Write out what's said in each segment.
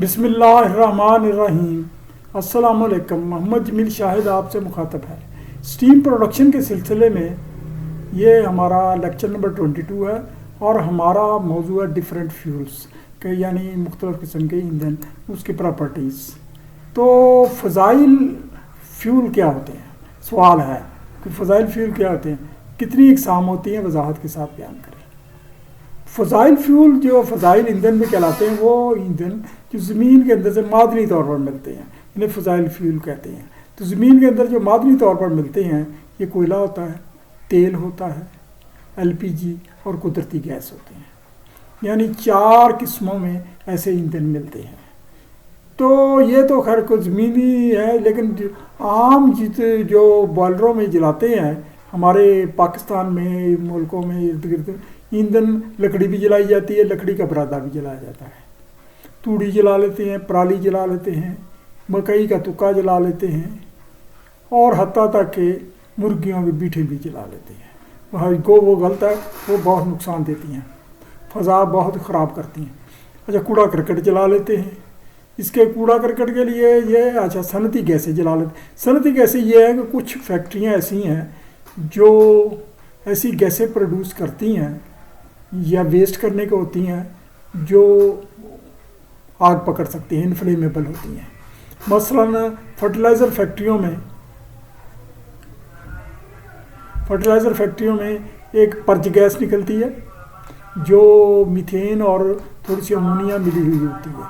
बिस्मिल्लाहिर्रहमानिर्रहीम। अस्सलामुअलैकुम। मोहम्मद जमील शाहिद आपसे मुखातब है। स्टीम प्रोडक्शन के सिलसिले में ये हमारा लेक्चर नंबर 22 है और हमारा मौजू है डिफरेंट फ्यूल्स के, यानी मुख्तलिफ़ किस्म के ईंधन, उसकी प्रॉपर्टीज़। तो फ़ज़ाइल फ्यूल क्या होते हैं, सवाल है कि फ़ज़ाइल फ्यूल क्या होते हैं, कितनी इकसाम होती हैं, वजाहत के साथ बयान करें। फ़ज़ाइल फ्यूल जो फ़ज़ाइल ईंधन में कहलाते हैं, वो ईंधन जो ज़मीन के अंदर से मादनी तौर पर मिलते हैं, इन्हें फ़ज़ाइल फ्यूल कहते हैं। तो ज़मीन के अंदर जो मादनी तौर पर मिलते हैं, ये कोयला होता है, तेल होता है, LPG और कुदरती गैस होते हैं। यानी 4 किस्मों में ऐसे ईंधन मिलते हैं। तो ये तो खैर कुछ ज़मीनी है, लेकिन आम जो बॉयलरों में जलाते हैं, हमारे पाकिस्तान में, मुल्कों में इर्द गिर्द ईंधन लकड़ी भी जलाई जाती है, लकड़ी का परादा भी जलाया जाता है, तूड़ी जला लेते हैं, पराली जला लेते हैं, मकई का तुक्का जला लेते हैं, और हत्ता तक के मुर्गियों के बीठे भी जला लेते हैं। वहाँ वो गलत है, वो बहुत नुकसान देती हैं, फ़ज़ा बहुत ख़राब करती हैं। अच्छा, कूड़ा करकट जला लेते हैं। इसके कूड़ा करकट के लिए ये अच्छा सनती गैसें जला लेते। सनती गैसें ये है कि कुछ फैक्ट्रियाँ ऐसी हैं जो ऐसी गैसें प्रोड्यूस करती हैं या वेस्ट करने को होती हैं, जो आग पकड़ सकती हैं, इनफ्लेमेबल होती हैं। मसलन फर्टिलाइज़र फैक्ट्रियों में एक पर्च गैस निकलती है जो मीथेन और थोड़ी सी अमोनिया मिली हुई होती है,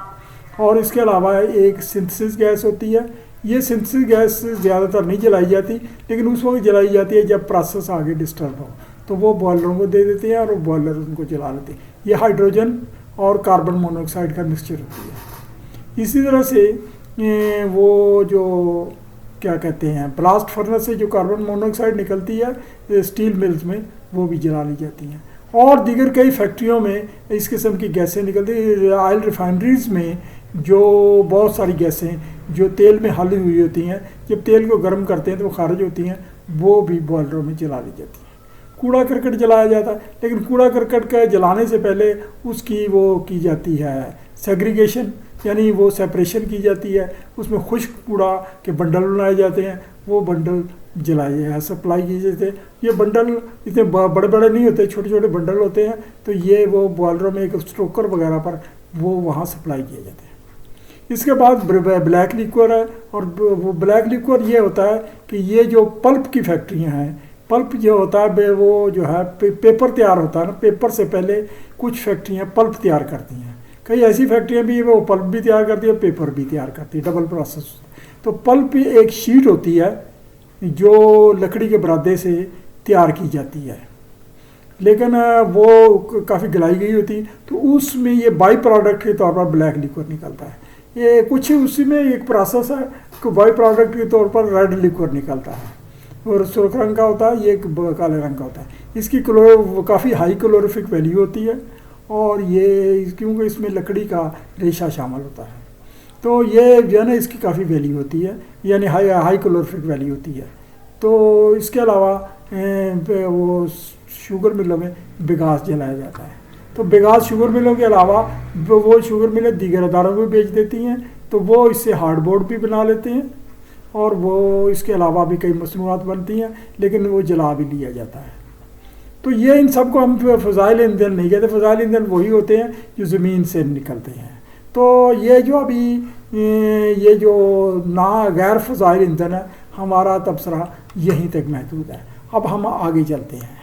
और इसके अलावा एक सिंथेसिस गैस होती है। ये सिंथेसिस गैस ज़्यादातर नहीं जलाई जाती, लेकिन उस वक्त जलाई जाती है जब प्रोसेस आगे डिस्टर्ब हो, तो वो बॉयलरों को दे देते हैं और वो बॉयलर उनको जला लेते हैं। ये हाइड्रोजन और कार्बन मोनोऑक्साइड का मिक्सचर होती है। इसी तरह से वो जो क्या कहते हैं, ब्लास्ट फर्नेस से जो कार्बन मोनोऑक्साइड निकलती है स्टील मिल्स में, वो भी जला ली जाती हैं। और दीगर कई फैक्ट्रियों में इस किस्म की गैसें निकलती हैं। ऑयल रिफाइनरीज़ में जो बहुत सारी गैसें जो तेल में हाली हुई होती हैं, जब तेल को गर्म करते हैं तो वो खारिज होती हैं, वो भी बॉयलरों में जला ली जाती हैं। कूड़ा करकट जलाया जाता है, लेकिन कूड़ा करकट का जलाने से पहले उसकी वो की जाती है सेग्रीगेशन, यानी वो सेपरेशन की जाती है। उसमें खुश्क कूड़ा के बंडल बनाए जाते हैं, वो बंडल जलाए सप्लाई किए जाते हैं। ये बंडल इतने बड़े बड़े नहीं होते, छोटे छोटे बंडल होते हैं, तो ये वो बॉयलरों में एक स्ट्रोकर वगैरह पर वो वहाँ सप्लाई किए जाते हैं। इसके बाद ब्लैक लिक्वर है, और वो ब्लैक लिक्वर ये होता है कि ये जो पल्प की फैक्ट्रियाँ हैं, पल्प जो होता है वो जो है पेपर तैयार होता है ना, पेपर से पहले कुछ फैक्ट्रियाँ पल्प तैयार करती हैं। कई ऐसी फैक्ट्रियाँ भी वो पल्प भी तैयार करती है, पेपर भी तैयार करती है, डबल प्रोसेस। तो पल्प एक शीट होती है जो लकड़ी के बरादे से तैयार की जाती है, लेकिन वो काफ़ी गलाई गई होती है, तो उसमें ये बाई प्रोडक्ट के तौर पर ब्लैक लिक्वर निकलता है। ये कुछ उसी में एक प्रोसेस है कि बाई प्रोडक्ट के तौर पर रेड लिक्वर निकलता है, और सुर्ख रंग का होता है, ये काले रंग का होता है। इसकी काफ़ी हाई कैलोरीफिक वैल्यू होती है, और ये क्योंकि इसमें लकड़ी का रेशा शामिल होता है, तो ये जो है ना इसकी काफ़ी वैल्यू होती है, यानी हाई कैलोरीफिक वैल्यू होती है। तो इसके अलावा वो शुगर मिलों में बिगास जलाया जाता है। तो बिगास शुगर मिलों के अलावा वो शुगर मिलें दीगर अदारों को बेच देती हैं, तो वो इससे हार्डबोर्ड भी बना लेते हैं, और वो इसके अलावा भी कई मसनूआत बनती हैं, लेकिन वो जला भी लिया जाता है। तो ये इन सब को हम फ़ज़ाइल ईंधन नहीं कहते। फ़ज़ाइल ईंधन वही होते हैं जो ज़मीन से निकलते हैं। तो ये जो अभी ये जो ना गैर फ़ज़ाइल ईंधन है, हमारा तबसरा यहीं तक महदूद है। अब हम आगे चलते हैं।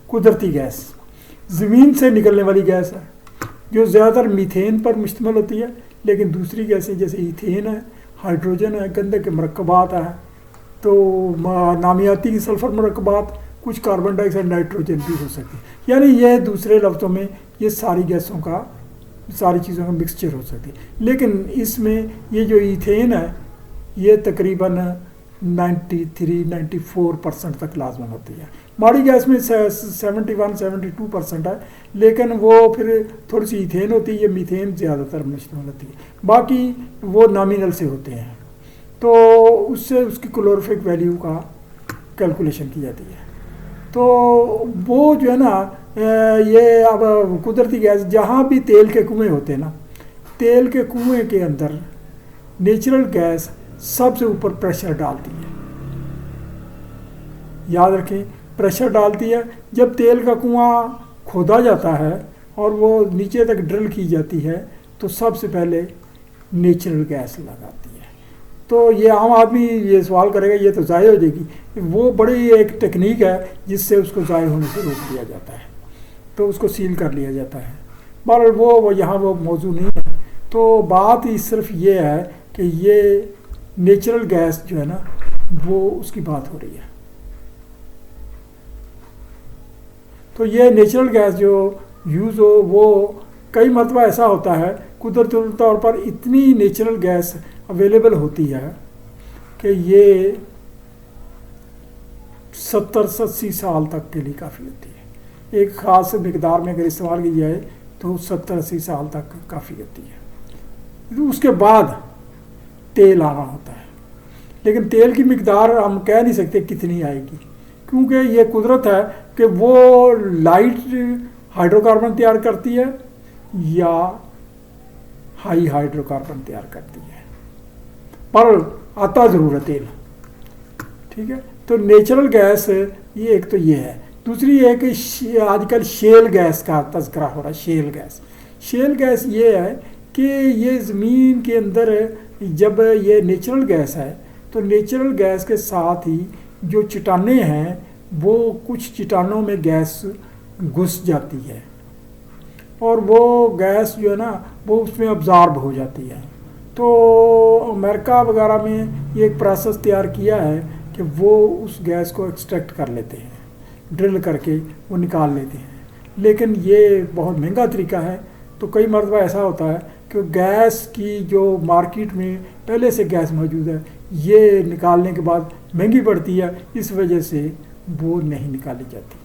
कुदरती गैस ज़मीन से निकलने वाली गैस है, जो ज़्यादातर मीथेन पर मुश्तमिल होती है, लेकिन दूसरी गैसें जैसे ईथेन है, हाइड्रोजन है, गंधक के मरकबात है, तो नामियाती की सल्फ़र मरकबात, कुछ कार्बन डाइऑक्साइड, नाइट्रोजन भी हो सकती है। यानी यह दूसरे लफ्ज़ों में ये सारी गैसों का, सारी चीज़ों का मिक्सचर हो सकती है। लेकिन इसमें ये जो ईथेन है, ये तकरीबन 93-94% तक लाजमन होती है। माड़ी गैस में 71-72% है, लेकिन वो फिर थोड़ी सी ईथेन होती है, ये मीथेन ज़्यादातर मुश्तमिल होती है, बाकी वो नॉमिनल से होते हैं। तो उससे उसकी कैलोरीफिक वैल्यू का कैलकुलेशन की जाती है। तो वो जो है ना, ये अब कुदरती गैस, जहाँ भी तेल के कुएँ होते हैं ना, तेल के कुएं के अंदर नेचुरल गैस सबसे ऊपर प्रेशर डालती है। याद रखें, प्रेशर डालती है। जब तेल का कुआं खोदा जाता है और वो नीचे तक ड्रिल की जाती है तो सबसे पहले नेचुरल गैस लगाती है। तो ये आम आदमी ये सवाल करेगा ये तो ज़ाय हो जाएगी, वो बड़ी एक टेक्निक है जिससे उसको ज़ाय होने से रोक दिया जाता है, तो उसको सील कर लिया जाता है। पर वो यहाँ वो मौजूद नहीं है। तो बात ही सिर्फ ये है कि ये नेचुरल गैस जो है ना वो उसकी बात हो रही है। तो ये नेचुरल गैस जो यूज़ हो वो कई मरतबा ऐसा होता है कुदरती तौर पर इतनी नेचुरल गैस अवेलेबल होती है कि ये 70-80 साल तक के लिए काफ़ी होती है। एक ख़ास मकदार में अगर इस्तेमाल की जाए तो 70-80 साल तक काफ़ी होती है। तो उसके बाद तेल आना होता है, लेकिन तेल की मकदार हम कह नहीं सकते कितनी आएगी, क्योंकि ये कुदरत है कि वो लाइट हाइड्रोकार्बन तैयार करती है या हाई हाइड्रोकार्बन तैयार करती है, पर आता ज़रूर है तेल। ठीक है, तो नेचुरल गैस ये एक तो ये है। दूसरी है कि आजकल शेल गैस का तज़किरा हो रहा है। शेल गैस ये है कि ये ज़मीन के अंदर जब ये नेचुरल गैस है तो नेचुरल गैस के साथ ही जो चट्टानें हैं वो कुछ चट्टानों में गैस घुस जाती है और वो गैस जो है ना वो उसमें अब्ज़ॉर्ब हो जाती है। तो अमेरिका वगैरह में ये एक प्रोसेस तैयार किया है कि वो उस गैस को एक्सट्रैक्ट कर लेते हैं, ड्रिल करके वो निकाल लेते हैं, लेकिन ये बहुत महंगा तरीका है। तो कई मरतबा ऐसा होता है कि गैस की जो मार्केट में पहले से गैस मौजूद है ये निकालने के बाद महंगी पड़ती है, इस वजह से वो नहीं निकाली जाती।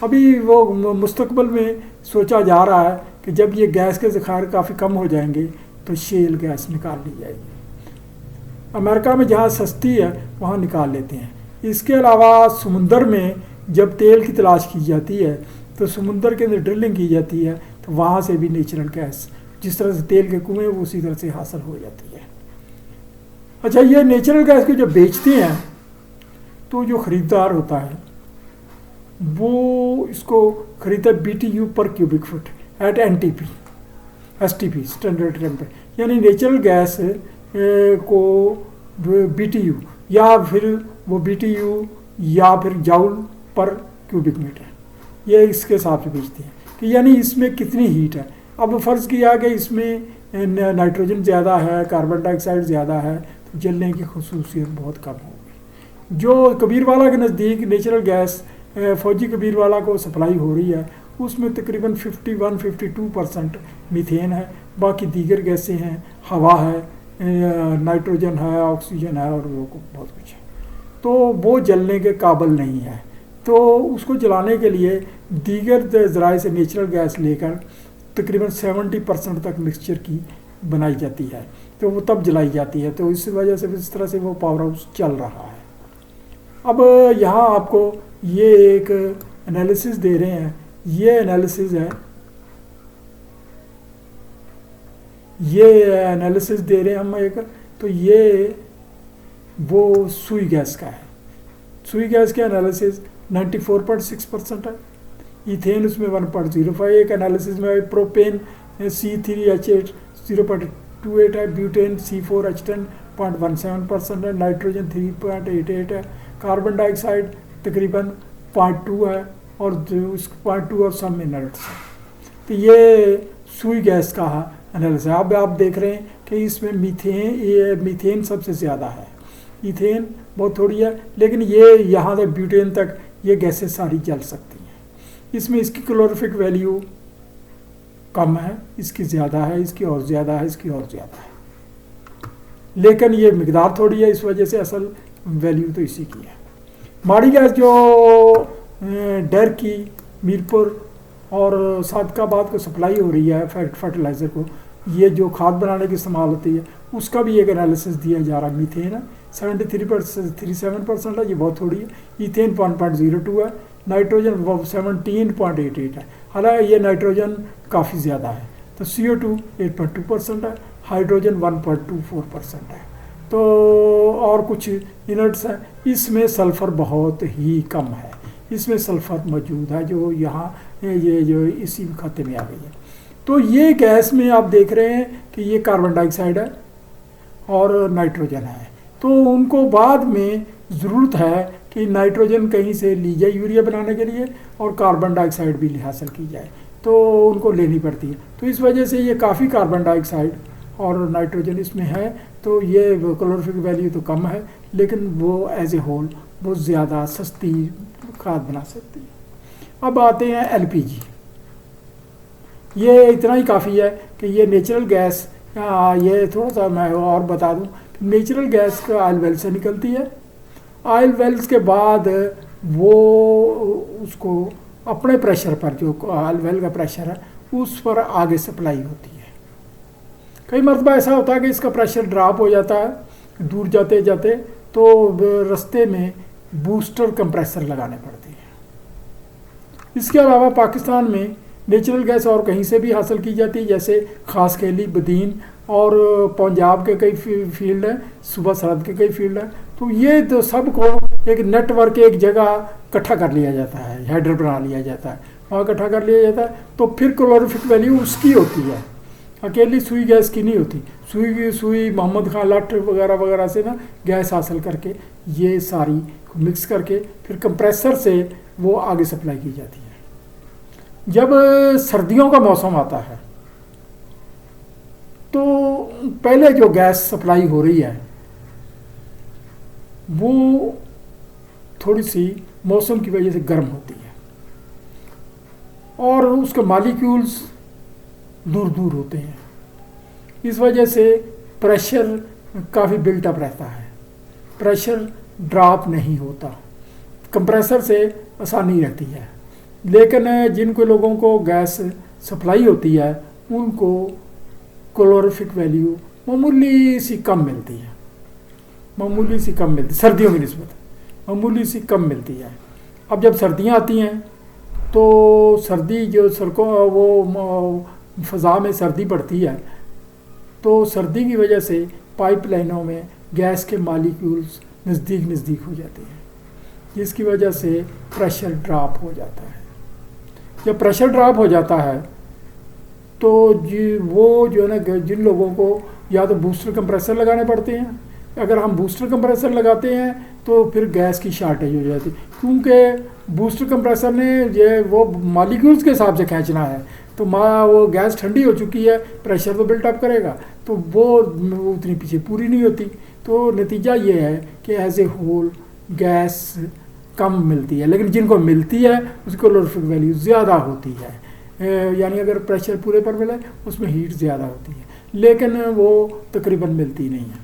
अभी वो मुस्तकबिल में सोचा जा रहा है कि जब ये गैस के ज़खायर काफ़ी कम हो जाएंगे तो शेल गैस निकाल ली जाएगी। अमेरिका में जहाँ सस्ती है वहाँ निकाल लेते हैं। इसके अलावा समुंदर में जब तेल की तलाश की जाती है तो समुंदर के अंदर ड्रिलिंग की जाती है तो वहाँ से भी नेचुरल गैस जिस तरह से तेल के कुएँ वो उसी तरह से हासिल हो जाती है। अच्छा, ये नेचुरल गैस को जब बेचते हैं तो जो ख़रीदार होता है वो इसको खरीदता है BTU पर cubic foot at NTP STP standard temperature, यानी नेचुरल गैस को BTU या फिर वो BTU या फिर जाउल पर क्यूबिक मीटर ये इसके हिसाब से बेचते हैं कि यानी इसमें कितनी हीट है। अब फ़र्ज़ किया कि इसमें नाइट्रोजन ज़्यादा है, कार्बन डाइऑक्साइड ज़्यादा है, तो जलने की खुसूसियत बहुत कम होगी। जो कबीरवाला के नज़दीक नेचुरल गैस फौजी कबीरवाला को सप्लाई हो रही है उसमें तकरीबन 51-52% मीथेन है, बाकी दीगर गैसें हैं, हवा है, नाइट्रोजन है, ऑक्सीजन है और वो बहुत कुछ है। तो वो जलने के काबिल नहीं है, तो उसको जलाने के लिए दीगर ज़राए से नेचुरल गैस लेकर तकरीबन 70% तक मिक्सचर की बनाई जाती है, तो वो तब जलाई जाती है। तो इस वजह से इस तरह से वो पावर हाउस चल रहा है। अब यहाँ आपको ये एक एनालिसिस दे रहे हैं, ये एनालिसिस है, ये एनालिसिस दे रहे हैं हम एक, तो ये वो सुई गैस का है। सुई गैस का एनालिसिस 94.6% है, इथेन उसमें 1.05, एक एनालिसिस में प्रोपेन C3H8 0.28 है, ब्यूटेन C4H10 0.17% है, नाइट्रोजन 3.88 है, कार्बन डाइऑक्साइड तकरीबन 0.2 है और उस 0.2 और सम इनर्ट्स है। तो ये सुई गैस का एनालिसिस है। अब आप देख रहे हैं कि इसमें मीथेन सबसे ज़्यादा है, इथेन बहुत थोड़ी है, लेकिन ये यहाँ तक ब्यूटेन तक ये गैसें सारी जल सकती हैं। इसमें इसकी कैलोरीफिक वैल्यू कम है, इसकी ज़्यादा है, इसकी और ज़्यादा है, इसकी और ज़्यादा है, लेकिन ये मिकदार थोड़ी है, इस वजह से असल वैल्यू तो इसी की है। माड़ी गैस जो डरकी, मीरपुर और सादकाबाद को सप्लाई हो रही है फर्टिलाइज़र को, ये जो खाद बनाने की इस्तेमाल होती है उसका भी एक एनालिसिस दिया जा रहा है। मीथेन है 73.37% है, ये बहुत थोड़ी है, इथेन 1.02 है, नाइट्रोजन 17.88 है, हालांकि ये नाइट्रोजन काफ़ी ज़्यादा है। तो CO2 8.2% है, हाइड्रोजन 1.24% है। तो और कुछ इनर्ट्स हैं, इसमें सल्फ़र बहुत ही कम है, इसमें सल्फ़र मौजूद है जो यहाँ ये जो इसी खाते में आ गई है। तो ये गैस में आप देख रहे हैं कि ये कार्बन डाइऑक्साइड है और नाइट्रोजन है। तो उनको बाद में ज़रूरत है कि नाइट्रोजन कहीं से ली जाए यूरिया बनाने के लिए और कार्बन डाइऑक्साइड भी हासिल की जाए, तो उनको लेनी पड़ती है। तो इस वजह से ये काफ़ी कार्बन डाइऑक्साइड और नाइट्रोजन इसमें है, तो ये कैलोरीफिक वैल्यू तो कम है, लेकिन वो एज ए होल बहुत ज़्यादा सस्ती खाद बना सकती है। अब आते हैं LPG। ये इतना ही काफ़ी है कि ये नेचुरल गैस, ये थोड़ा सा मैं और बता दूं, नेचुरल गैस का ऑयल वेल से निकलती है। ऑयल वेल्स के बाद वो उसको अपने प्रेशर पर, जो ऑयल वेल का प्रेशर है उस पर आगे सप्लाई होती है। कई मरतबा ऐसा होता है कि इसका प्रेशर ड्रॉप हो जाता है दूर जाते जाते, तो रास्ते में बूस्टर कंप्रेसर लगाने पड़ते हैं। इसके अलावा पाकिस्तान में नेचुरल गैस और कहीं से भी हासिल की जाती है, जैसे खास खेली, बदीन और पंजाब के कई फील्ड हैं, सुबह सरहद के कई फील्ड हैं। तो ये तो सबको एक नेटवर्क, एक जगह इकट्ठा कर लिया जाता है, हेडर बना लिया जाता है, वहाँ इकट्ठा कर लिया जाता है। तो फिर कैलोरीफिक वैल्यू उसकी होती है, अकेली सुई गैस की नहीं होती। सुई मोहम्मद खान लट वगैरह वगैरह से ना गैस हासिल करके ये सारी मिक्स करके फिर कंप्रेसर से वो आगे सप्लाई की जाती है। जब सर्दियों का मौसम आता है तो पहले जो गैस सप्लाई हो रही है वो थोड़ी सी मौसम की वजह से गर्म होती है और उसके मॉलिक्यूल्स दूर दूर होते हैं। इस वजह से प्रेशर काफ़ी बिल्टअप रहता है, प्रेशर ड्रॉप नहीं होता, कंप्रेसर से आसानी रहती है। लेकिन जिनको लोगों को गैस सप्लाई होती है उनको कैलोरीफिक वैल्यू मामूली सी कम मिलती है, मामूली सी कम मिलती, सर्दियों की निस्बत मामूली सी कम मिलती है। अब जब सर्दियाँ आती हैं तो सर्दी जो सड़कों वो फ़ज़ा में सर्दी पड़ती है, तो सर्दी की वजह से पाइपलाइनों में गैस के मॉलिक्यूल्स नज़दीक नज़दीक हो जाते हैं, जिसकी वजह से प्रेशर ड्रॉप हो जाता है। जब प्रेशर ड्रॉप हो जाता है तो वो जो है ना, जिन लोगों को या तो बूस्टर कंप्रेसर लगाने पड़ते हैं, अगर हम बूस्टर कंप्रेसर लगाते हैं तो फिर गैस की शार्टेज हो जाती है, क्योंकि बूस्टर कंप्रेसर ने ये वो मॉलिक्यूल्स के हिसाब से खींचना है। तो वो गैस ठंडी हो चुकी है, प्रेशर तो बिल्टअप करेगा, तो वो उतनी पीछे पूरी नहीं होती। तो नतीजा ये है कि एज ए होल गैस कम मिलती है, लेकिन जिनको मिलती है उसकी कैलोरीफिक वैल्यू ज़्यादा होती है। यानी अगर प्रेशर पूरे पर मिले उसमें हीट ज़्यादा होती है, लेकिन वो तकरीबन मिलती नहीं है।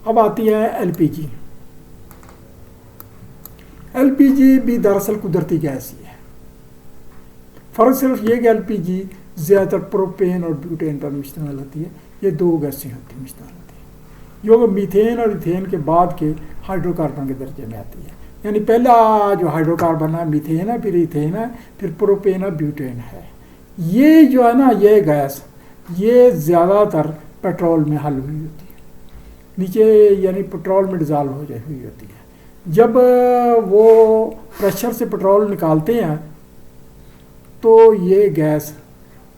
अब आती है LPG। LPG भी दरअसल कुदरती गैस ही है। फ़र्क सिर्फ ये कि LPG ज़्यादातर प्रोपेन और ब्यूटेन पर मुश्तमिल होती है, ये दो गैसें होती मुश्तमिल होती है, जो मीथेन और इथेन के बाद के हाइड्रोकार्बन के दर्जे में आती है। यानी पहला जो हाइड्रोकार्बन है मीथेन है, फिर इथेन है, फिर प्रोपेन और ब्यूटेन है। ये जो है ना, ये गैस ये ज़्यादातर पेट्रोल में हल हुई होती है, नीचे यानी पेट्रोल में डिज़ॉल्व हो जाए हुई होती है। जब वो प्रेशर से पेट्रोल निकालते हैं तो ये गैस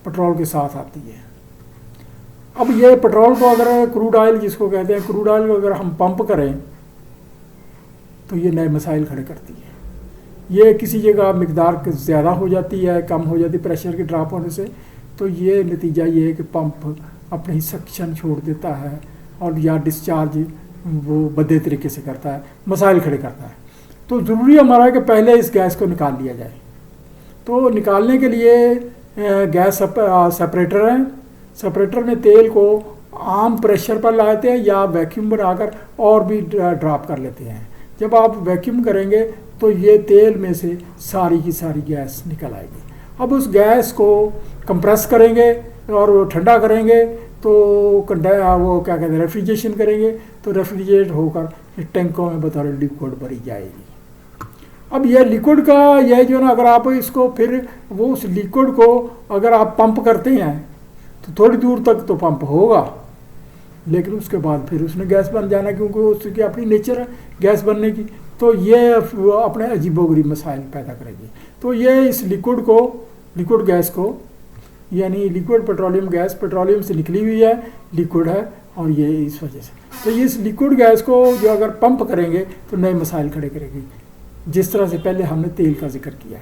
पेट्रोल के साथ आती है। अब ये पेट्रोल को अगर क्रूड ऑयल जिसको कहते हैं, क्रूड ऑयल को अगर हम पंप करें तो ये नए मसाइल खड़े करती है। ये किसी जगह मिकदार ज़्यादा हो जाती है, कम हो जाती है प्रेशर के ड्रॉप होने से, तो ये नतीजा ये है कि पंप अपनी सक्शन छोड़ देता है और या डिस्चार्ज वो बदे तरीके से करता है, मसाइल खड़े करता है। तो ज़रूरी हमारा है कि पहले इस गैस को निकाल लिया जाए। तो निकालने के लिए गैस सेपरेटर है, सेपरेटर में तेल को आम प्रेशर पर लाते हैं या वैक्यूम बनाकर और भी ड्रॉप कर लेते हैं। जब आप वैक्यूम करेंगे तो ये तेल में से सारी की सारी गैस निकल आएगी। अब उस गैस को कंप्रेस करेंगे और ठंडा करेंगे तो वो क्या कहते हैं, रेफ्रिजरेशन करेंगे, तो रेफ्रिजरेट होकर टैंकों में बतौर लिक्विड भरी जाएगी। अब यह लिक्विड का यह जो ना, अगर आप इसको फिर वो उस लिक्विड को अगर आप पंप करते हैं तो थोड़ी दूर तक तो पंप होगा, लेकिन उसके बाद फिर उसने गैस बन जाना, क्योंकि उसकी अपनी नेचर है गैस बनने की। तो ये अपने अजीबोगरीब मसाइल पैदा करेगी। तो ये इस लिक्विड गैस को, यानी लिक्विड पेट्रोलियम गैस पेट्रोलियम से निकली हुई है, लिक्विड है, और ये इस वजह से, तो ये इस लिक्विड गैस को जो अगर पंप करेंगे तो नए मसाइल खड़े करेगी, जिस तरह से पहले हमने तेल का जिक्र किया।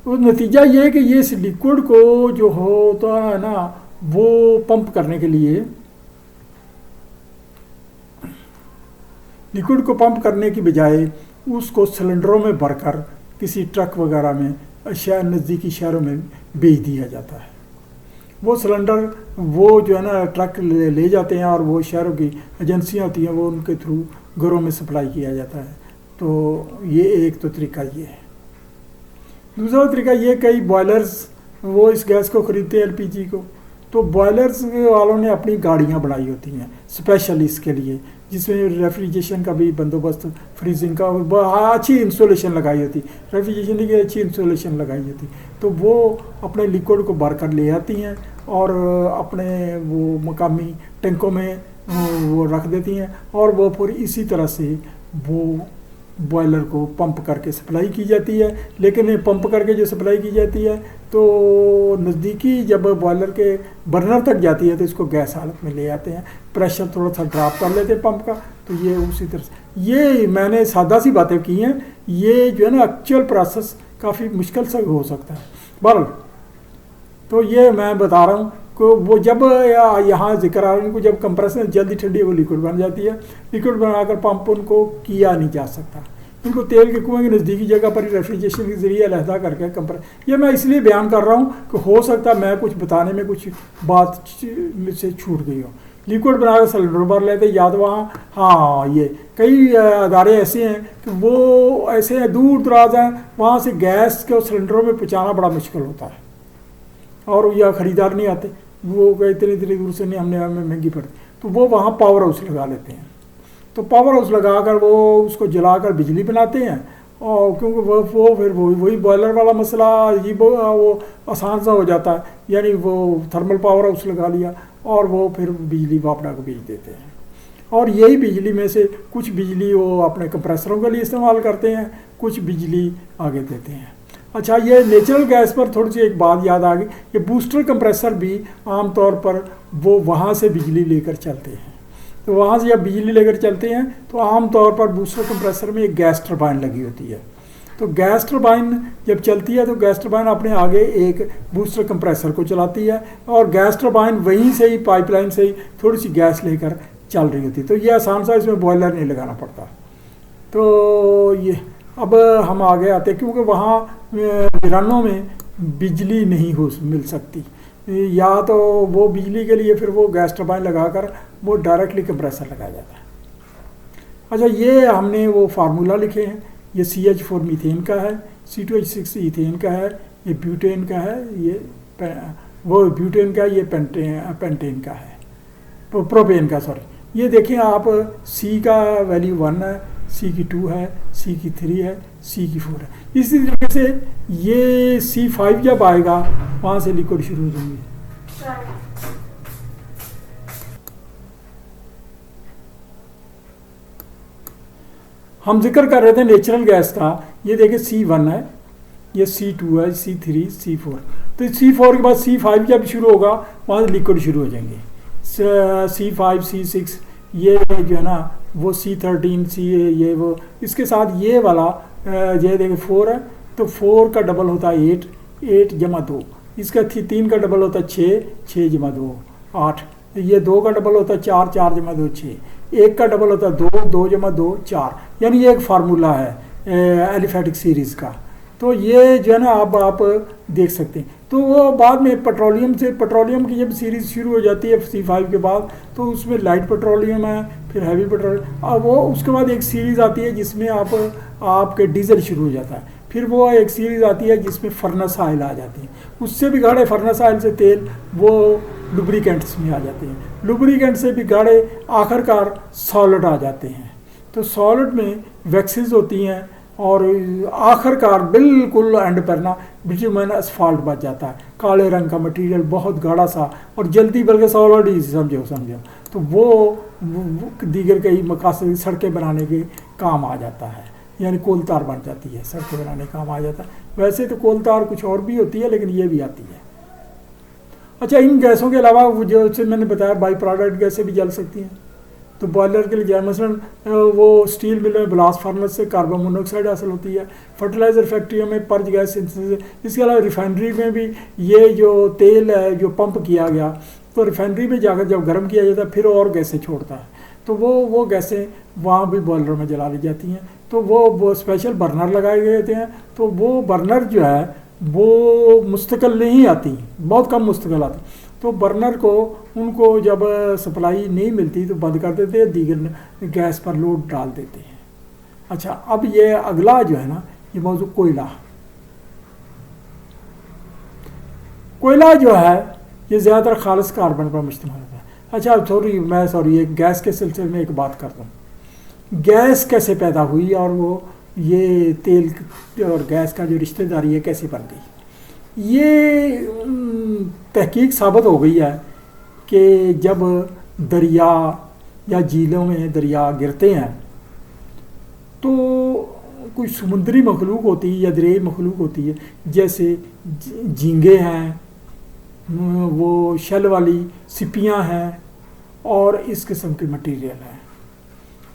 तो नतीजा ये है कि ये इस लिक्विड को जो होता है ना, वो पंप करने के लिए, लिक्विड को पंप करने की बजाय उसको सिलेंडरों में भरकर किसी ट्रक वगैरह में शहर नज़दीकी शहरों में भेज दिया जाता है। वो सिलेंडर वो जो है ना ट्रक ले जाते हैं, और वो शहरों की एजेंसियां होती हैं, वो उनके थ्रू घरों में सप्लाई किया जाता है। तो ये एक तो तरीका ये है। दूसरा तरीका ये, कई बॉयलर्स वो इस गैस को ख़रीदते हैं एलपीजी को, तो बॉयलर्स वालों ने अपनी गाड़ियाँ बनाई होती हैं स्पेशल इसके लिए, जिसमें रेफ्रिजरेशन का भी बंदोबस्त, फ्रीजिंग का अच्छी इंस्टॉलेशन लगाई होती, रेफ्रिजरेशन की अच्छी इंस्टॉलेशन लगाई होती। तो वो अपने लिक्विड को भर कर ले आती हैं और अपने वो मकामी टैंकों में वो रख देती हैं, और वो पूरी इसी तरह से वो बॉयलर को पंप करके सप्लाई की जाती है। लेकिन पंप करके जो सप्लाई की जाती है, तो नज़दीकी जब बॉयलर के बर्नर तक जाती है तो इसको गैस हालत में ले आते हैं, प्रेशर थोड़ा सा ड्रॉप कर लेते हैं पंप का। तो ये उसी तरह से, ये मैंने सादा सी बातें की हैं, ये जो है ना एक्चुअल प्रोसेस काफ़ी मुश्किल से हो सकता है। बहरहाल तो ये मैं बता रहा हूँ को वो जब यहाँ जिक्र आ रहा है, उनको जब कंप्रेसर जल्दी ठंडी वो लिक्विड बन जाती है, लिक्विड बनाकर पंप उनको किया नहीं जा सकता, इनको तेल के कुएं की नज़दीकी जगह पर ही रेफ्रिजरेशन के जरिए अलहदा करके ये मैं इसलिए बयान कर रहा हूँ कि हो सकता है मैं कुछ बताने में कुछ बात से छूट गई हो। लिक्विड बनाकर सिलेंडर भर लेते, या तो वहाँ हाँ ये कई अदारे ऐसे हैं कि वो ऐसे हैं दूर दराज हैं, वहाँ से गैस को सिलेंडरों में पहुँचाना बड़ा मुश्किल होता है, और या ख़रीदार नहीं आते, वो इतनी इतनी दूर से नहीं, हमने हमें महंगी पड़ती, तो वो वहाँ पावर हाउस लगा लेते हैं। तो पावर हाउस लगाकर वो उसको जलाकर बिजली बनाते हैं, और क्योंकि वो फिर वही बॉयलर वाला मसला ये वो आसान सा हो जाता है, यानी वो थर्मल पावर हाउस लगा लिया और वो फिर बिजली वापड़ा को बेच देते हैं, और यही बिजली में से कुछ बिजली वो अपने कंप्रेसरों के लिए इस्तेमाल करते हैं, कुछ बिजली आगे देते हैं। अच्छा, ये नेचुरल गैस पर थोड़ी सी एक बात याद आ गई, ये बूस्टर कंप्रेसर भी आमतौर पर वो वहाँ से बिजली लेकर चलते हैं। तो वहाँ से जब बिजली लेकर चलते हैं तो आमतौर पर बूस्टर कंप्रेसर में एक गैस टरबाइन लगी होती है। तो गैस टरबाइन जब चलती है तो गैस टरबाइन अपने आगे एक बूस्टर कंप्रेसर को चलाती है, और गैस टरबाइन वहीं से ही पाइपलाइन से ही थोड़ी सी गैस लेकर चल रही होती है। तो ये आसान सा, इसमें बॉयलर नहीं लगाना पड़ता। तो ये अब हम आगे आते हैं, क्योंकि वहाँ वीरानों में बिजली नहीं मिल सकती, या तो वो बिजली के लिए फिर वो गैस टरबाइन लगाकर वो डायरेक्टली कंप्रेसर लगाया जाता है। अच्छा, ये हमने वो फार्मूला लिखे हैं, ये CH4 मीथेन का है, C2H6 ईथेन का है, ये ब्यूटेन का है, ये वो ब्यूटेन का, ये पेंटेन का है, प्रोपेन का, सॉरी। ये देखें आप, C का वैल्यू 1 है, C की 2 है, C की 3 है, C की 4 है। इसी तरीके से ये C5 जब आएगा वहाँ से लिक्विड शुरू हो जाएंगे। हम जिक्र कर रहे थे नेचुरल गैस का, ये देखिए C1 है, ये C2 है, C3, C4। तो C4 के बाद C5 जब शुरू होगा वहाँ से लिक्विड शुरू हो जाएंगे। C5, C6, ये जो है ना वो C13, ये वो, इसके साथ ये वाला ये देखिए 4 है, तो 4 का डबल होता है 8, 8 जमा 2, इसका 3 का डबल होता है 6, 6 जमा 2 8, ये 2 का डबल होता है 4, 4 जमा 2 6, 1 का डबल होता है 2, 2 जमा 2 4, यानी ये एक फार्मूला है एलिफेटिक सीरीज़ का। तो ये जो है ना अब आप देख सकते हैं। तो वो बाद में पेट्रोलियम की जब सीरीज़ शुरू हो जाती है C5 के बाद, तो उसमें लाइट पेट्रोलियम है, फिर हैवी पेट्रोलियम, और वो उसके बाद एक सीरीज़ आती है जिसमें आपके डीजल शुरू हो जाता है, फिर वो एक सीरीज़ आती है जिसमें फर्नेस ऑयल आ जाती है, उससे भी गाढ़े फर्नेस ऑयल से तेल वो लुब्रिकेंट्स में आ जाते हैं, लुब्रिकेंट से भी गाढ़े आखिरकार सॉलिड आ जाते हैं। तो सॉलिड में वैक्सेस होती हैं और आखिरकार बिल्कुल एंड पर ना बिटुमेन असफाल्ट बच जाता है, काले रंग का मटेरियल बहुत गाढ़ा सा और जल्दी बल्कि सॉलिड समझो। तो वो दीगर कई मकासद सड़कें बनाने के काम आ जाता है, यानी कोलतार बन जाती है, सड़कें बनाने का काम आ जाता है। वैसे तो कोलतार कुछ और भी होती है लेकिन ये भी आती है। अच्छा, इन गैसों के अलावा जो मैंने बताया बाई प्रोडक्ट गैसें भी जल सकती हैं। तो बॉयलर के लिए मसलन वो स्टील मिल में ब्लास्ट फार्नेस से कार्बन मोनोऑक्साइड हासिल होती है, फर्टिलाइज़र फैक्ट्रियों में पर्ज गैस सिंथेसिस। इसके अलावा रिफाइनरी में भी ये जो तेल है जो पंप किया गया तो रिफाइनरी में जाकर जब गर्म किया जाता है फिर और गैसें छोड़ता है, तो वो गैसें वहाँ भी बॉयलर में जला ली जाती हैं। तो वो स्पेशल बर्नर लगाए गए होते हैं। तो वो बर्नर जो है वो मुस्तकिल नहीं आती, बहुत कम मुस्तकिल आती। तो बर्नर को उनको जब सप्लाई नहीं मिलती तो बंद कर देते हैं, दीगर गैस पर लोड डाल देते हैं। अच्छा, अब ये अगला जो है ना ये मौजूद कोयला जो है ये ज़्यादातर खालिस कार्बन पर मुश्तमिल होता है। अच्छा ये गैस के सिलसिले में एक बात करता हूँ, गैस कैसे पैदा हुई और वो ये तेल और गैस का जो रिश्तेदारी है कैसे बन गई। ये तहकीक साबित हो गई है कि जब दरिया या झीलों में दरिया गिरते हैं तो कोई समुद्री मखलूक होती है या दरियाई मखलूक होती है, जैसे झींगे हैं, वो शल वाली सिपियां हैं और इस किस्म के मटेरियल हैं।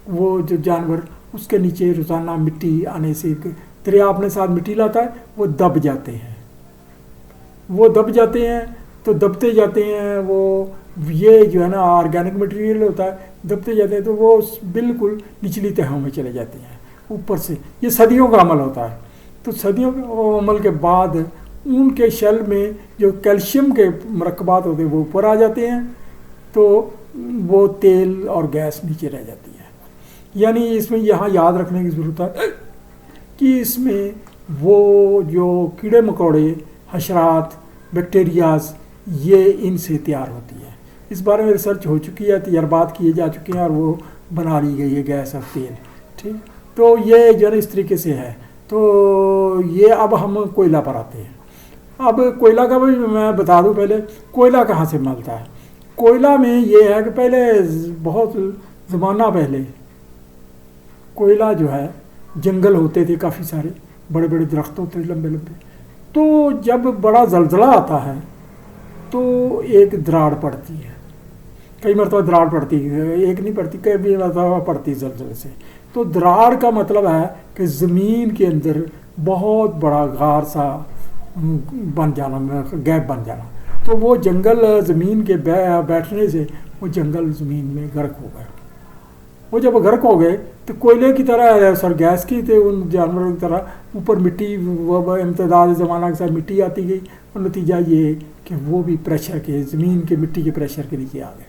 वो जो जानवर उसके नीचे रोज़ाना मिट्टी आने से दरिया अपने साथ मिट्टी लाता है, वो दब जाते हैं। तो दबते जाते हैं वो ये जो है ना ऑर्गेनिक मटेरियल होता है, दबते जाते हैं तो वो बिल्कुल निचली तहों में चले जाते हैं ऊपर से। ये सदियों का अमल होता है। तो सदियों के अमल के बाद उनके शल में जो कैल्शियम के मरकबात होते हैं वो ऊपर आ जाते हैं, तो वो तेल और गैस नीचे रह जाती है। यानी इसमें यहाँ याद रखने की ज़रूरत है कि इसमें वो जो कीड़े मकोड़े, हशरात, बैक्टीरियाज ये इनसे तैयार होती है। इस बारे में रिसर्च हो चुकी है, तजर्बात किए जा चुके हैं और वो बना ली गई है गैस और तेल। ठीक, तो ये जो है इस तरीके से है। तो ये अब हम कोयला पर आते हैं। अब कोयला का भी मैं बता दूं, पहले कोयला कहाँ से मिलता है। कोयला में ये है कि पहले बहुत ज़माना पहले कोयला जो है जंगल होते थे, काफ़ी सारे बड़े बड़े दरख्त होते थे लंबे लंबे। तो जब बड़ा ज़लज़ला आता है तो एक दरार पड़ती है, कई मरतबा दरार पड़ती है, एक नहीं पड़ती, कई मरतबा पड़ती है ज़लज़ले से। तो दरार का मतलब है कि ज़मीन के अंदर बहुत बड़ा गार सा बन जाना, गैप बन जाना। तो वो जंगल ज़मीन के बैठने से वो जंगल ज़मीन में गर्क हो गए। वो जब गर्क हो गए तो कोयले की तरह सर गैस की थे, उन जानवरों की तरह ऊपर मिट्टी इम्तदाद ज़माना के साथ मिट्टी आती गई और नतीजा ये कि वो भी प्रेशर के, ज़मीन के मिट्टी के प्रेशर के नीचे आ गए।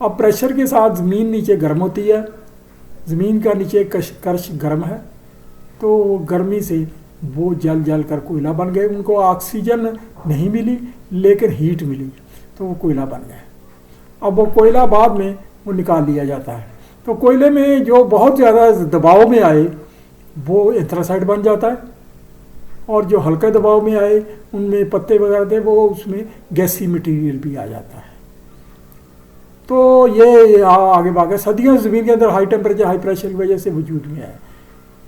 अब प्रेशर के साथ ज़मीन नीचे गर्म होती है, ज़मीन का नीचे कर्श गर्म है, तो गर्मी से वो जल जल कर कोयला बन गए। उनको ऑक्सीजन नहीं मिली लेकिन हीट मिली तो वो कोयला बन गए। अब वो कोयला बाद में वो निकाल लिया जाता है। तो कोयले में जो बहुत ज़्यादा दबाव में आए वो एंथ्रासाइड बन जाता है, और जो हल्के दबाव में आए उनमें पत्ते वगैरह थे वो उसमें गैसी मटेरियल भी आ जाता है। तो ये आगे भागे सदियों ज़मीन के अंदर हाई टेम्परेचर हाई प्रेशर की वजह से वजूद में आए।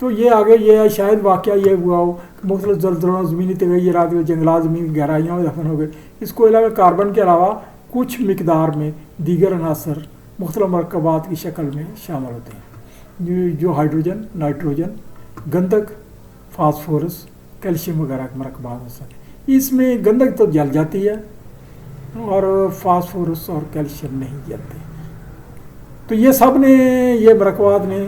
तो ये आगे ये शायद वाक़या ये हुआ हो कि मुख्तलिफ ज़लज़लों ज़मीनी तगैयुरात में जंगलात ज़मीन की गहराइयों में दफन हो गए। इस कोयला में कार्बन के अलावा कुछ मिकदार में दीगर अनासर मुख्तलिफ मरकबात की शक्ल में शामिल होते हैं, जो हाइड्रोजन, नाइट्रोजन, गंधक, फास्फोरस, कैल्शियम वगैरह के मरकबात हो सकते। इसमें गंधक तो जल जाती है और फास्फोरस और कैल्शियम नहीं जलते। तो ये सब ने, ये मरकबात ने,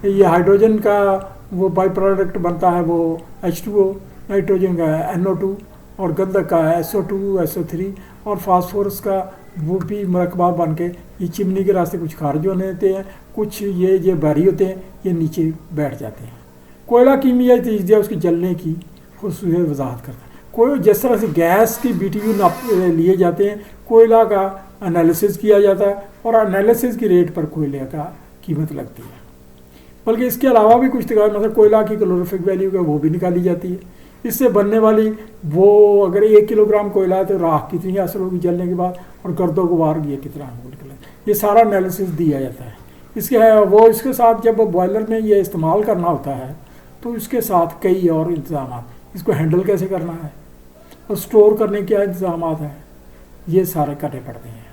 ये हाइड्रोजन का वो बाई प्रोडक्ट बनता है वो H2O, नाइट्रोजन का NO2 और गंधक का SO2, SO3 और फास्फोरस का वो भी मरकबात बन के ये चिमनी के रास्ते कुछ खारिज होने देते हैं, कुछ ये बारी होते हैं, ये नीचे बैठ जाते हैं। कोयला कीमियाई चीज़ है, उसकी जलने की खूबसूरत वजाहत करता है। कोई जिस तरह से गैस की BTU नाप लिए जाते हैं, कोयला का एनालिसिस किया जाता है और एनालिसिस की रेट पर कोयले का कीमत लगती है। बल्कि इसके अलावा भी कुछ तरीका, मतलब कोयला की कैलोरीफिक वैल्यू है वो भी निकाली जाती है। इससे बनने वाली वो अगर 1 किलोग्राम कोयला है तो राख कितनी हासिल होगी जलने के बाद, और गर्दो गुबार ये कितना निकले, ये सारा एनालिसिस दिया जाता है। इसके साथ जब बॉयलर में ये इस्तेमाल करना होता है तो इसके साथ कई और इंतजाम, इसको हैंडल कैसे करना है और स्टोर करने के क्या इंतजाम हैं, ये सारे करने पड़ते हैं।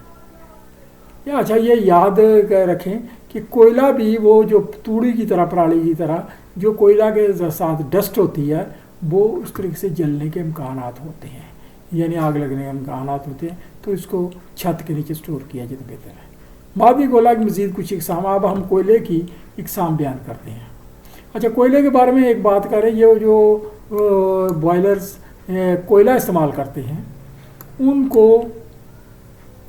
या अच्छा ये याद रखें कि कोयला भी वो जो तूड़ी की तरह, पराली की तरह जो कोयला के साथ डस्ट होती है वो उस तरीके से जलने के इम्कान होते हैं, यानी आग लगने के इम्कान होते हैं, तो इसको छत के नीचे स्टोर किया जाए तो बेहतर है। मादी कोयला की मज़ीद कुछ इकसाम, अब हम कोयले की इकसाम बयान करते हैं। अच्छा, कोयले के बारे में एक बात करें, ये जो बॉयलर्स कोयला इस्तेमाल करते हैं उनको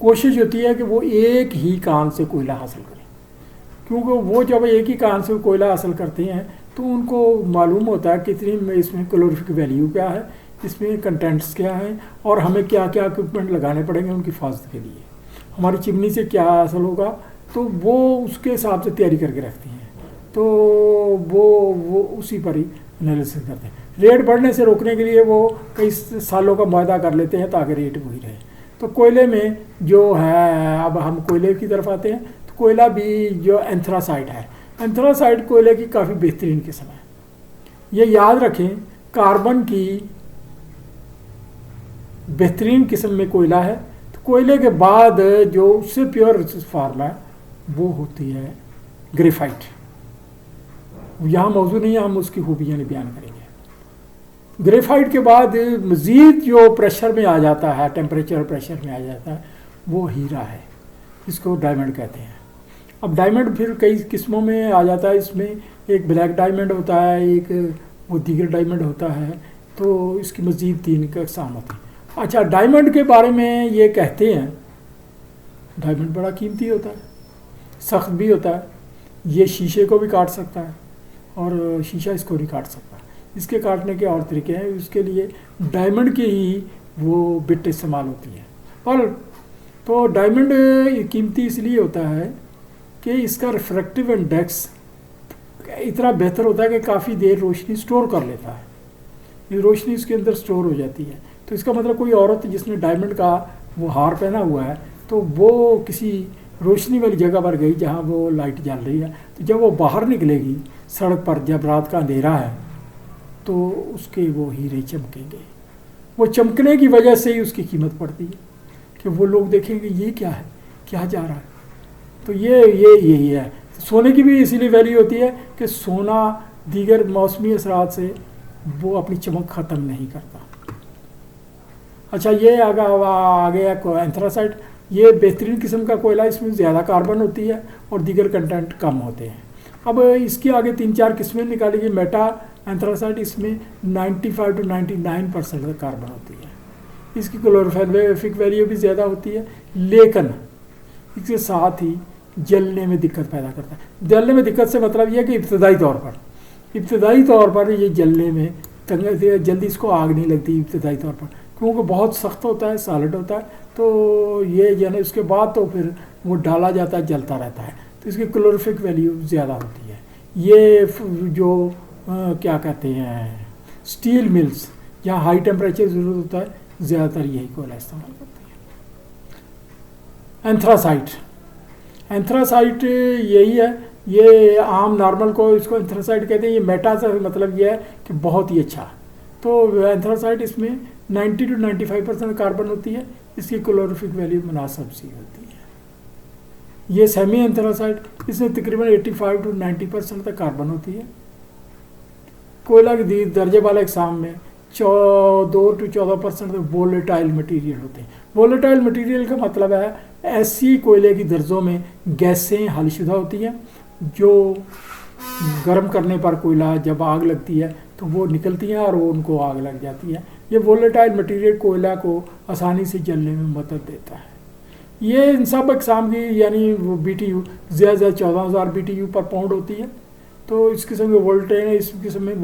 कोशिश होती है कि वो एक ही कान से कोयला हासिल करें, क्योंकि वो जब एक ही कान से कोयला हासिल करते हैं तो उनको मालूम होता है कितनी इसमें कैलोरीफिक वैल्यू क्या है, इसमें कंटेंट्स क्या हैं, और हमें क्या क्या इक्विपमेंट लगाने पड़ेंगे उनकी हिफाजत के लिए, हमारी चिमनी से क्या हासिल होगा, तो वो उसके हिसाब से तैयारी करके रखती हैं। तो वो उसी पर ही एनालिसिस करते हैं। रेट बढ़ने से रोकने के लिए वो कई सालों का वायदा कर लेते हैं ताकि रेट वही रहे। तो कोयले में जो है, अब हम कोयले की तरफ आते हैं, तो कोयला भी जो एंथ्रासाइट है, एंथ्रासाइट कोयले की काफ़ी बेहतरीन किस्म है। ये याद रखें, कार्बन की बेहतरीन किस्म में कोयला है। तो कोयले के बाद जो उससे प्योर फॉर्म है वो होती है ग्रेफाइट। यहाँ मौजूद नहीं है, हम उसकी खूबियाँ नहीं बयान करेंगे। ग्रेफाइट के बाद मज़ीद जो प्रेशर में आ जाता है, टेम्परेचर प्रेशर में आ जाता है, वो हीरा है, इसको डायमंड कहते हैं। अब डायमंड फिर कई किस्मों में आ जाता है, इसमें एक ब्लैक डायमंड होता है, एक वो दीगर डायमंड होता है, तो इसकी मज़ीद 3 अक़साम होती है। अच्छा, डायमंड के बारे में ये कहते हैं डायमंड बड़ा कीमती होता है, सख्त भी होता है, ये शीशे को भी काट सकता है और शीशा इसको नहीं काट सकता। इसके काटने के और तरीके हैं, उसके लिए डायमंड की ही वो बिट इस्तेमाल होती है। और तो डायमंड कीमती इसलिए होता है कि इसका रिफ्रैक्टिव इंडेक्स इतना बेहतर होता है कि काफ़ी देर रोशनी स्टोर कर लेता है, ये रोशनी इसके अंदर स्टोर हो जाती है। तो इसका मतलब कोई औरत जिसने डायमंड का वो हार पहना हुआ है तो वो किसी रोशनी वाली जगह पर गई जहाँ वो लाइट जल रही है, तो जब वो बाहर निकलेगी सड़क पर, जब रात का अंधेरा है, तो उसके वो हीरे चमकेंगे। वो चमकने की वजह से ही उसकी कीमत पड़ती है कि वो लोग देखेंगे ये क्या है, क्या जा रहा है। तो यही है। सोने की भी इसीलिए वैल्यू होती है कि सोना दीगर मौसमी असरात से वो अपनी चमक ख़त्म नहीं करता। अच्छा, ये आ गया एंथ्रासाइट। ये बेहतरीन किस्म का कोयला, इसमें ज़्यादा कार्बन होती है और दीगर कंटेंट कम होते हैं। अब इसकी आगे 3-4 किस्में निकाली गई। मेटा एंथ्रासाइट, इसमें 95 to 99% कार्बन होती है। इसकी कैलोरीफिक वैल्यू भी ज़्यादा होती है, लेकिन इसके साथ ही जलने में दिक्कत पैदा करता है। जलने में दिक्कत से मतलब यह है कि इब्तदाई तौर पर ये जलने में जल्दी इसको आग नहीं लगती इब्तदाई तौर पर, क्योंकि बहुत सख्त होता है, सॉलिड होता है। तो ये यानी उसके बाद तो फिर वो डाला जाता है, जलता रहता है, तो इसकी कैलोरीफिक वैल्यू ज़्यादा होती है। ये जो क्या कहते हैं स्टील मिल्स, जहाँ हाई टेम्परेचर ज़रूरत होता है, ज़्यादातर यही कोयला इस्तेमाल करते हैं। एंथ्रासाइट यही है, ये आम नॉर्मल को इसको एंथ्रासाइट कहते हैं। ये मेटा से मतलब ये है कि बहुत ही अच्छा। तो एंथ्रासाइट इसमें 90 to 95% कार्बन होती है, इसकी कैलोरीफिक वैल्यू मुनासिब सी होती है। ये सेमी एंथ्रासाइट, इसमें तकरीबन 85 to 90% तक कार्बन होती है। कोयला के दर्जे वाले एग्जाम में 2 to 14% वोलेटाइल मटीरियल होते हैं। वोलेटाइल मटीरियल का मतलब है ऐसी कोयले की दर्जों में गैसें हालिशुदा होती हैं जो गर्म करने पर कोयला जब आग लगती है तो वो निकलती हैं और वो उनको आग लग जाती है। ये वोलेटाइल मटीरियल कोयला को आसानी से जलने में मदद देता है। ये इन सब एग्जाम की यानी वो BTU ज़्यादा 14,000 BTU पर पाउंड होती है। तो इस किस्म के इस किस्म में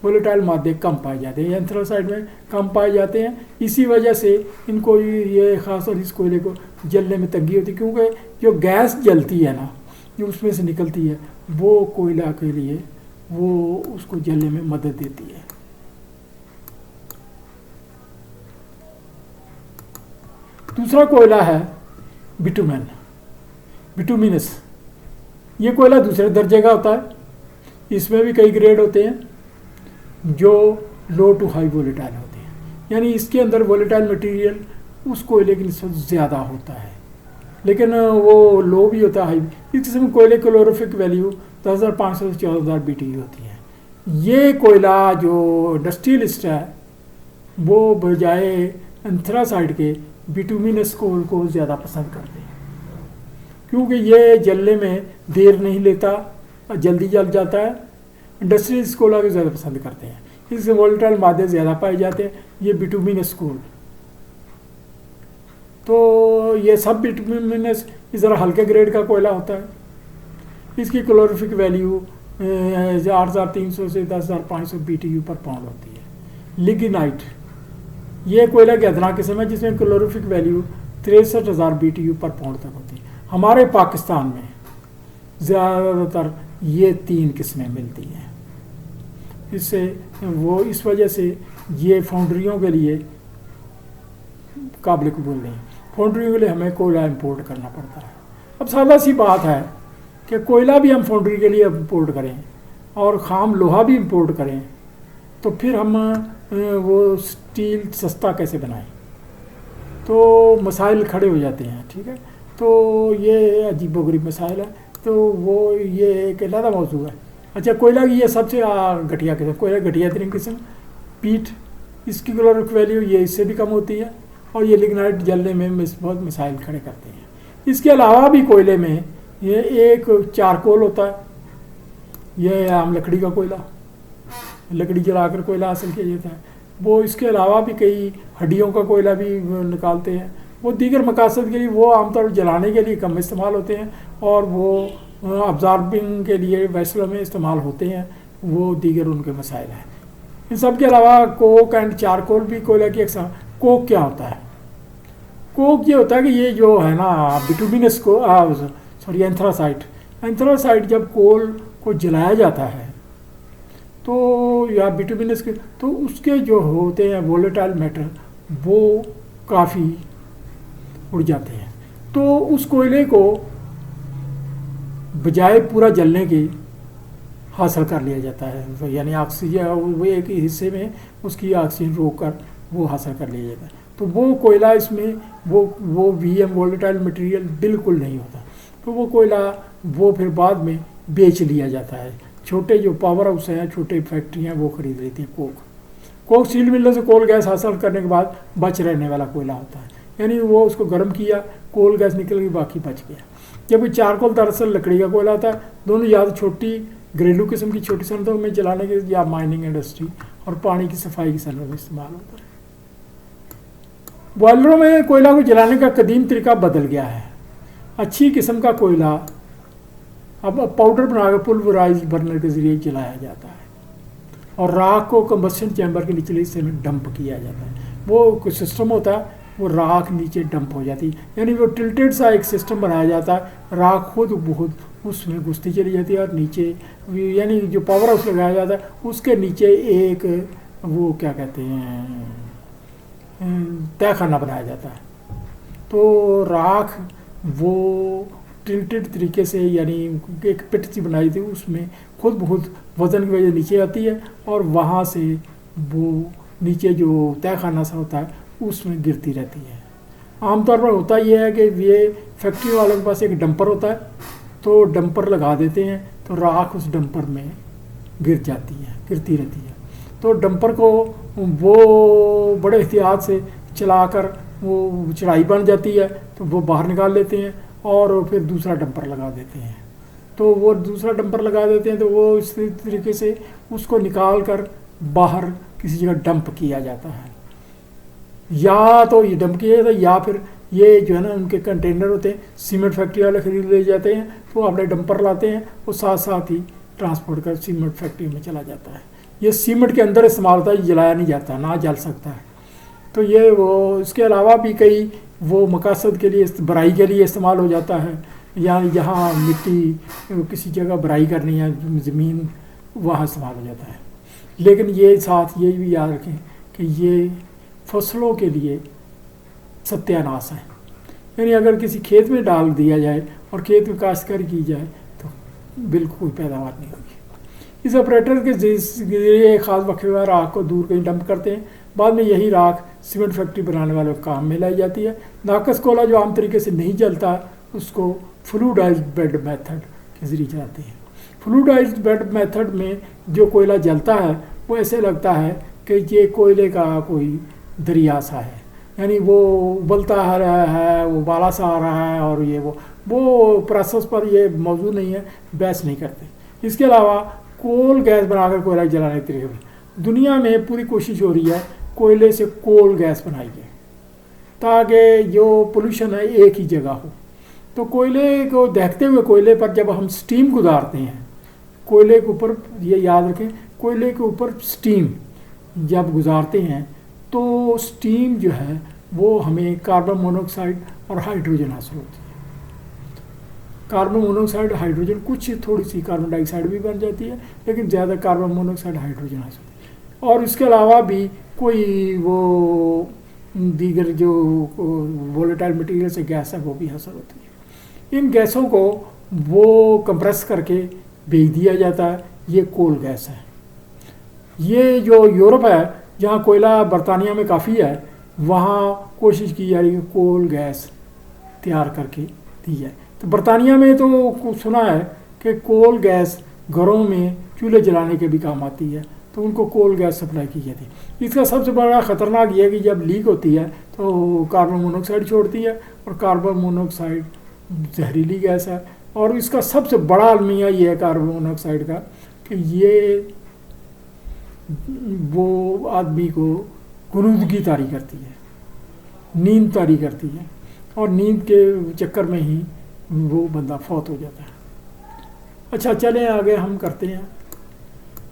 वोलेटाइल मादे कम पाए जाते हैं, एंथ्रासाइट में कम पाए जाते हैं। इसी वजह से इनको ये ख़ासतौर इस कोयले को जलने में तंगी होती है, क्योंकि जो गैस जलती है ना, जो उसमें से निकलती है वो कोयला के लिए वो उसको जलने में मदद देती है। दूसरा कोयला है बिटुमेन, बिटुमिनस। ये कोयला दूसरे दर्जे का होता है। इसमें भी कई ग्रेड होते हैं जो लो टू हाई वोलेटाइल होते हैं, यानी इसके अंदर वोलेटाइल मटेरियल उस कोयले की निस्बत ज़्यादा होता है, लेकिन वो लो भी होता है, हाई। इस किस्म के कोयले क्लोरोफिक वैल्यू 10,500 से 14,000 BTU होती है। ये कोयला जो इंडस्ट्रियलिस्ट है वो बजाय एंथ्रासाइड के बिटुमिनस कोल को ज़्यादा पसंद करते हैं, क्योंकि ये जलने में देर नहीं लेता, जल्दी जल जाता है। इंडस्ट्रियलिस्ट कोयला को ज़्यादा पसंद करते हैं, इससे वोलेटाइल मादे ज़्यादा पाए जाते हैं, ये बिटुमिनस कोल। तो ये सब बिटुमिनस इस तरह हल्के ग्रेड का कोयला होता है। इसकी क्लोरोफिक वैल्यू 8,300 से 10,500 BTU पर पाउंड होती है। लिग्नाइट, ये कोयला की अदना किस्म है जिसमें क्लोरोफिक वैल्यू 63,000 BTU पर पाउंड तक होती है। हमारे पाकिस्तान में ज़्यादातर ये 3 किस्में मिलती हैं। इससे वो इस वजह से ये फाउंड्रियों के लिए काबिल कबूल नहीं। फाउंड्रियों के लिए हमें कोयला इंपोर्ट करना पड़ता है। अब सादा सी बात है कि कोयला भी हम फाउंड्री के लिए इंपोर्ट करें और ख़ाम लोहा भी इंपोर्ट करें, तो फिर हम वो स्टील सस्ता कैसे बनाएं? तो मसाइल खड़े हो जाते हैं, ठीक है। तो ये अजीबोगरीब मसाइल है, तो वो ये एक अलग मौजू है। अच्छा, कोयला की ये सबसे घटिया किस्म, कोयला घटिया तरीन किस्म पीट, इसकी क्लोरिक वैल्यू ये इससे भी कम होती है, और ये लिग्नाइट जलने में बहुत मिसाइल खड़े करते हैं। इसके अलावा भी कोयले में ये एक चारकोल होता है, यह आम लकड़ी का कोयला, लकड़ी जलाकर कोयला हासिल किया जाता है वो। इसके अलावा भी कई हड्डियों का कोयला भी निकालते हैं, वो दीगर मकासद के लिए, वो आमतौर पर जलाने के लिए कम इस्तेमाल होते हैं, और वो अब्जॉर्बिंग के लिए वैसलों में इस्तेमाल होते हैं, वो दीगर उनके मसाइल हैं। इन सब के अलावा कोक एंड चारकोल भी कोयला की एक। कोक क्या होता है? कोक ये होता है कि ये जो है ना बिटुमिनस को सॉरी एंथ्रासाइड जब कोल को जलाया जाता है तो या बिटुमिनस के, तो उसके जो होते हैं वोलेटाइल मैटर वो काफ़ी उड़ जाते हैं। तो उस कोयले को बजाय पूरा जलने के हासिल कर लिया जाता है, यानी ऑक्सीजन वो एक हिस्से में उसकी ऑक्सीजन रोक कर वो हासिल कर लिया जाता है। तो वो कोयला इसमें वो VM वोलेटाइल मटेरियल बिल्कुल नहीं होता। तो वो कोयला वो फिर बाद में बेच लिया जाता है। छोटे जो पावर हाउस हैं, छोटे फैक्ट्रियाँ वो खरीद लेती हैं कोक स्टील मिलों से कोल गैस हासिल करने के बाद बच रहने वाला कोयला होता है, यानी वो उसको गर्म किया, कोल गैस निकल गई, बाकी बच गया। जबकि चारकोल दरअसल लकड़ी का कोयला होता है। दोनों या तो छोटी घरेलू किस्म की छोटी सनतों में जलाने के या माइनिंग इंडस्ट्री और पानी की सफाई की सनतों में इस्तेमाल होता है। बॉयलरों में कोयला को जलाने का कदीम तरीका बदल गया है। अच्छी किस्म का कोयला अब पाउडर बनाकर पुलवराइज बर्नर के ज़रिए जलाया जाता है, और राख को कंबस्शन चैम्बर के निचले हिस्से में डंप किया जाता है। वो कोई सिस्टम होता है, वो राख नीचे डंप हो जाती है, यानी वो टिल्टेड सा एक सिस्टम बनाया जाता है। राख खुद बहुत उसमें घुसती चली जाती है, और नीचे यानी जो पावर हाउस लगाया जाता है उसके नीचे एक वो क्या कहते हैं तहखाना बनाया जाता है। तो राख वो टिल्टेड तरीके से, यानी एक पिट सी बनाई थी, उसमें खुद बहुत वज़न की वजह नीचे आती है, और वहाँ से वो नीचे जो तहखाना सा होता है उसमें गिरती रहती है। आमतौर पर होता यह है कि ये फैक्ट्री वालों के पास एक डंपर होता है, तो डंपर लगा देते हैं, तो राख उस डंपर में गिरती रहती है। तो डंपर को वो बड़े एहतियात से चलाकर वो चढ़ाई बन जाती है, तो वो बाहर निकाल लेते हैं और फिर दूसरा डंपर लगा देते हैं। तो वो दूसरा डंपर लगा देते हैं, तो वो इस तरीके से उसको निकाल कर बाहर किसी जगह डंप किया जाता है। या तो ये डंप किया जाता है, या फिर ये जो है ना उनके कंटेनर होते हैं, सीमेंट फैक्ट्री वाले खरीद ले जाते हैं, तो अपने डंपर लाते हैं, वो साथ साथ ही ट्रांसपोर्ट कर सीमेंट फैक्ट्री में चला जाता है। ये सीमेंट के अंदर इस्तेमाल होता है, जलाया नहीं जाता, ना जल सकता है। तो ये वो इसके अलावा भी कई वो मकासद के लिए, बराई के लिए इस्तेमाल हो जाता है। या जहाँ मिट्टी किसी जगह भराई करनी है ज़मीन, वहाँ इस्तेमाल हो जाता है। लेकिन ये साथ ये भी याद रखें कि ये फसलों के लिए सत्यानाश है। यानी अगर किसी खेत में डाल दिया जाए और खेत में काश्तकारी की जाए तो बिल्कुल पैदावार नहीं होगी। इस ऑपरेटर के जरिए खास वक्फे में राख को दूर कहीं डंप करते हैं। बाद में यही राख सीमेंट फैक्ट्री बनाने वालों के काम में लाई जाती है। नाकस कोयला जो आम तरीके से नहीं जलता उसको फ्लूइडाइज्ड बेड मेथड के जरिए जलाते हैं। फ्लूइडाइज्ड बेड मेथड में जो कोयला जलता है वो ऐसे लगता है कि ये कोयले का कोई दरिया सा है, यानी वो उबलता आ रहा है, वो बाला सा आ रहा है, और ये वो प्रोसेस पर ये मौजूद नहीं है, बहस नहीं करते। इसके अलावा कोल गैस बनाकर कोयला जलाने के तरीके दुनिया में पूरी कोशिश हो रही है कोयले से कोल गैस बनाई जाए ताकि जो पोल्यूशन है एक ही जगह हो। तो कोयले को दहकते हुए कोयले पर जब हम स्टीम गुजारते हैं, कोयले के ऊपर, ये याद रखें, कोयले के ऊपर स्टीम जब गुजारते हैं तो स्टीम जो है वो हमें कार्बन मोनोऑक्साइड और हाइड्रोजन हासिल होती है। कार्बन मोनोऑक्साइड, हाइड्रोजन, कुछ थोड़ी सी कार्बन डाइऑक्साइड भी बन जाती है, लेकिन ज़्यादा कार्बन मोनोऑक्साइड, हाइड्रोजन हासिल होती है। और इसके अलावा भी कोई वो दीगर जो वोलेटाइल मटेरियल से गैस है वो भी हासिल होती है। इन गैसों को वो कंप्रेस करके भेज दिया जाता है, ये कोल गैस है। ये जो यूरोप है जहाँ कोयला बरतानिया में काफ़ी है, वहाँ कोशिश की जा रही है कोल गैस तैयार करके दी जाए। तो बरतानिया में तो सुना है कि कोल गैस घरों में चूल्हे जलाने के भी काम आती है, तो उनको कोल गैस सप्लाई की जाती है। इसका सबसे बड़ा ख़तरनाक ये है कि जब लीक होती है तो कार्बन मोनोऑक्साइड छोड़ती है, और कार्बन मोनोऑक्साइड जहरीली गैस है। और इसका सबसे बड़ा अलमिया ये है कार्बन मोनोऑक्साइड का कि ये वो आदमी को गुनूदगी तारी करती है, नींद तारी करती है, और नींद के चक्कर में ही वो बंदा फौत हो जाता है। अच्छा, चलें आगे हम करते हैं।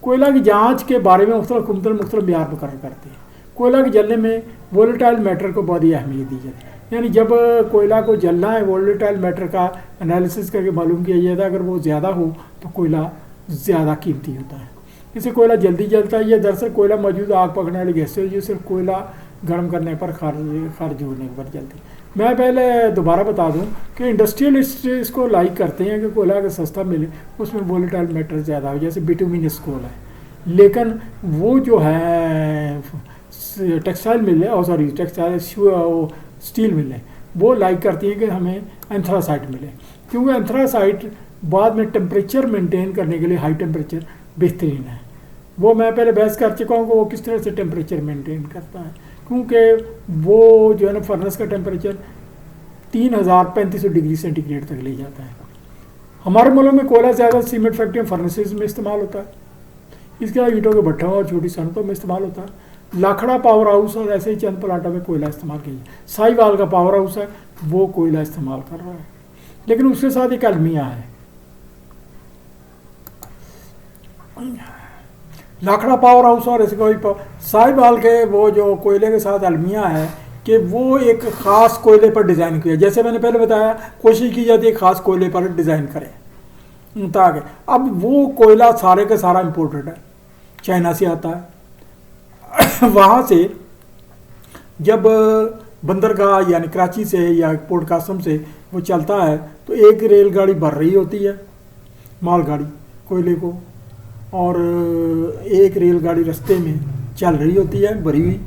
कोयला की जांच के बारे में मुख्तलिफ म्यार मुकर्रर करते हैं। कोयला के जलने में वोलेटाइल मैटर को बहुत ही अहमियत दी जाती है। यानी जब कोयला को जलना है, वोलेटाइल मैटर का एनालिसिस करके मालूम किया जाता है। अगर वो ज़्यादा हो तो कोयला ज़्यादा कीमती होता है, इससे कोयला जल्दी जलता है। ये दरअसल कोयला मौजूद आग पकड़ने वाली गैस है जो सिर्फ कोयला गर्म करने पर खारिज होने पर जलती है। मैं पहले दोबारा बता दूं कि इंडस्ट्रियलिस्ट इसको लाइक करते हैं कि कोयला अगर सस्ता मिले उसमें वोलेटाइल मैटर ज़्यादा हो, जैसे बिटुमिनस कोल है। लेकिन वो जो है टेक्सटाइल मिले, और सॉरी टेक्सटाइल स्टील मिले, वो लाइक करती हैं कि हमें एंथ्रासाइट मिले, क्योंकि एंथ्रासाइट बाद में टेम्परेचर मेंटेन करने के लिए हाई टेम्परेचर बेहतरीन है। वो मैं पहले बहस कर चुका हूँ कि वो किस तरह से टेम्परेचर मेंटेन करता है, क्योंकि वो जो है ना फर्नेस का टेम्परेचर 3500 डिग्री सेंटीग्रेड तक ले जाता है। हमारे मुल्क में कोयला ज़्यादा सीमेंट फैक्ट्री फर्नेसेस में इस्तेमाल होता है। इसके अलावा ईंटों के भट्ठों और छोटी सनतों में इस्तेमाल होता है। लाखड़ा पावर हाउस और ऐसे ही चंद प्लांटों में कोयला इस्तेमाल किया जाए। साहिवाल का पावर हाउस है, वो कोयला इस्तेमाल कर रहा है, लेकिन उसके साथ एक अलमिया है। लाखड़ा पावर हाउस और ऐसे कोई साहिवाल के वो जो कोयले के साथ अलमिया है कि वो एक ख़ास कोयले पर डिज़ाइन किया। जैसे मैंने पहले बताया, कोशिश की जाती है ख़ास कोयले पर डिज़ाइन करें ताकि, अब वो कोयला सारे का सारा इम्पोर्टेड है, चाइना से आता है। वहाँ से जब बंदरगाह यानी कराची से या पोर्ट कासम से वो चलता है तो एक रेलगाड़ी भर रही होती है मालगाड़ी कोयले को, और एक रेलगाड़ी रास्ते में चल रही होती है भरी हुई,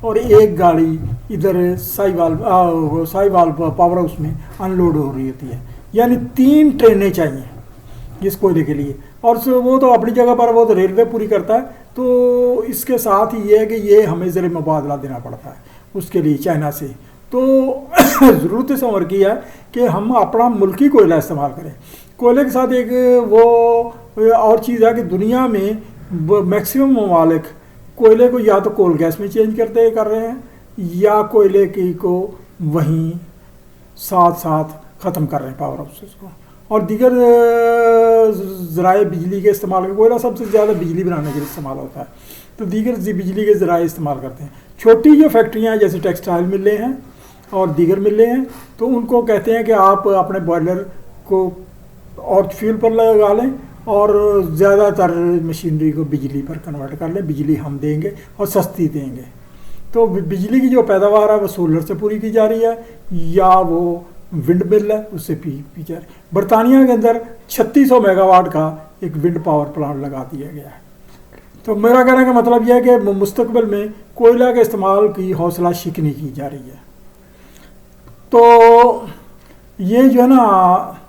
और एक गाड़ी इधर साहिवाल पावर हाउस में अनलोड हो रही होती है। यानी 3 ट्रेनें चाहिए इस कोयले के लिए, और वो तो अपनी जगह पर वो तो रेलवे पूरी करता है। तो इसके साथ ही ये है कि ये हमें ज़रा मुबादला देना पड़ता है उसके लिए चाइना से। तो ज़रूरत इस उम्र की है कि हम अपना मुल्की कोयला इस्तेमाल करें। कोयले के साथ एक वो और चीज़ है कि दुनिया में मैक्सिमम ममालिक कोयले को या तो कोल गैस में चेंज कर रहे हैं, या कोयले की को वहीं साथ साथ ख़त्म कर रहे हैं पावर हाउसेस को, और दीगर ज़राए बिजली के इस्तेमाल। कोयला सबसे ज़्यादा बिजली बनाने के लिए इस्तेमाल होता है, तो दीगर बिजली के ज़राए इस्तेमाल करते हैं। छोटी जो फैक्ट्रियाँ हैं जैसे टेक्सटाइल मिलें हैं और दीगर मिलें हैं, तो उनको कहते हैं कि आप अपने बॉयलर को और फ्यूल पर लगा लें और ज़्यादातर मशीनरी को बिजली पर कन्वर्ट कर लें, बिजली हम देंगे और सस्ती देंगे। तो बिजली की जो पैदावार है वो सोलर से पूरी की जा रही है या वो विंड मिल है उससे पी जा रही है। बरतानिया के अंदर 3600 मेगावाट का एक विंड पावर प्लांट लगा दिया गया है। तो मेरा कहने का मतलब यह है कि मुस्तकबिल में कोयला के इस्तेमाल की हौसला शिकनी की जा रही है। तो ये जो है ना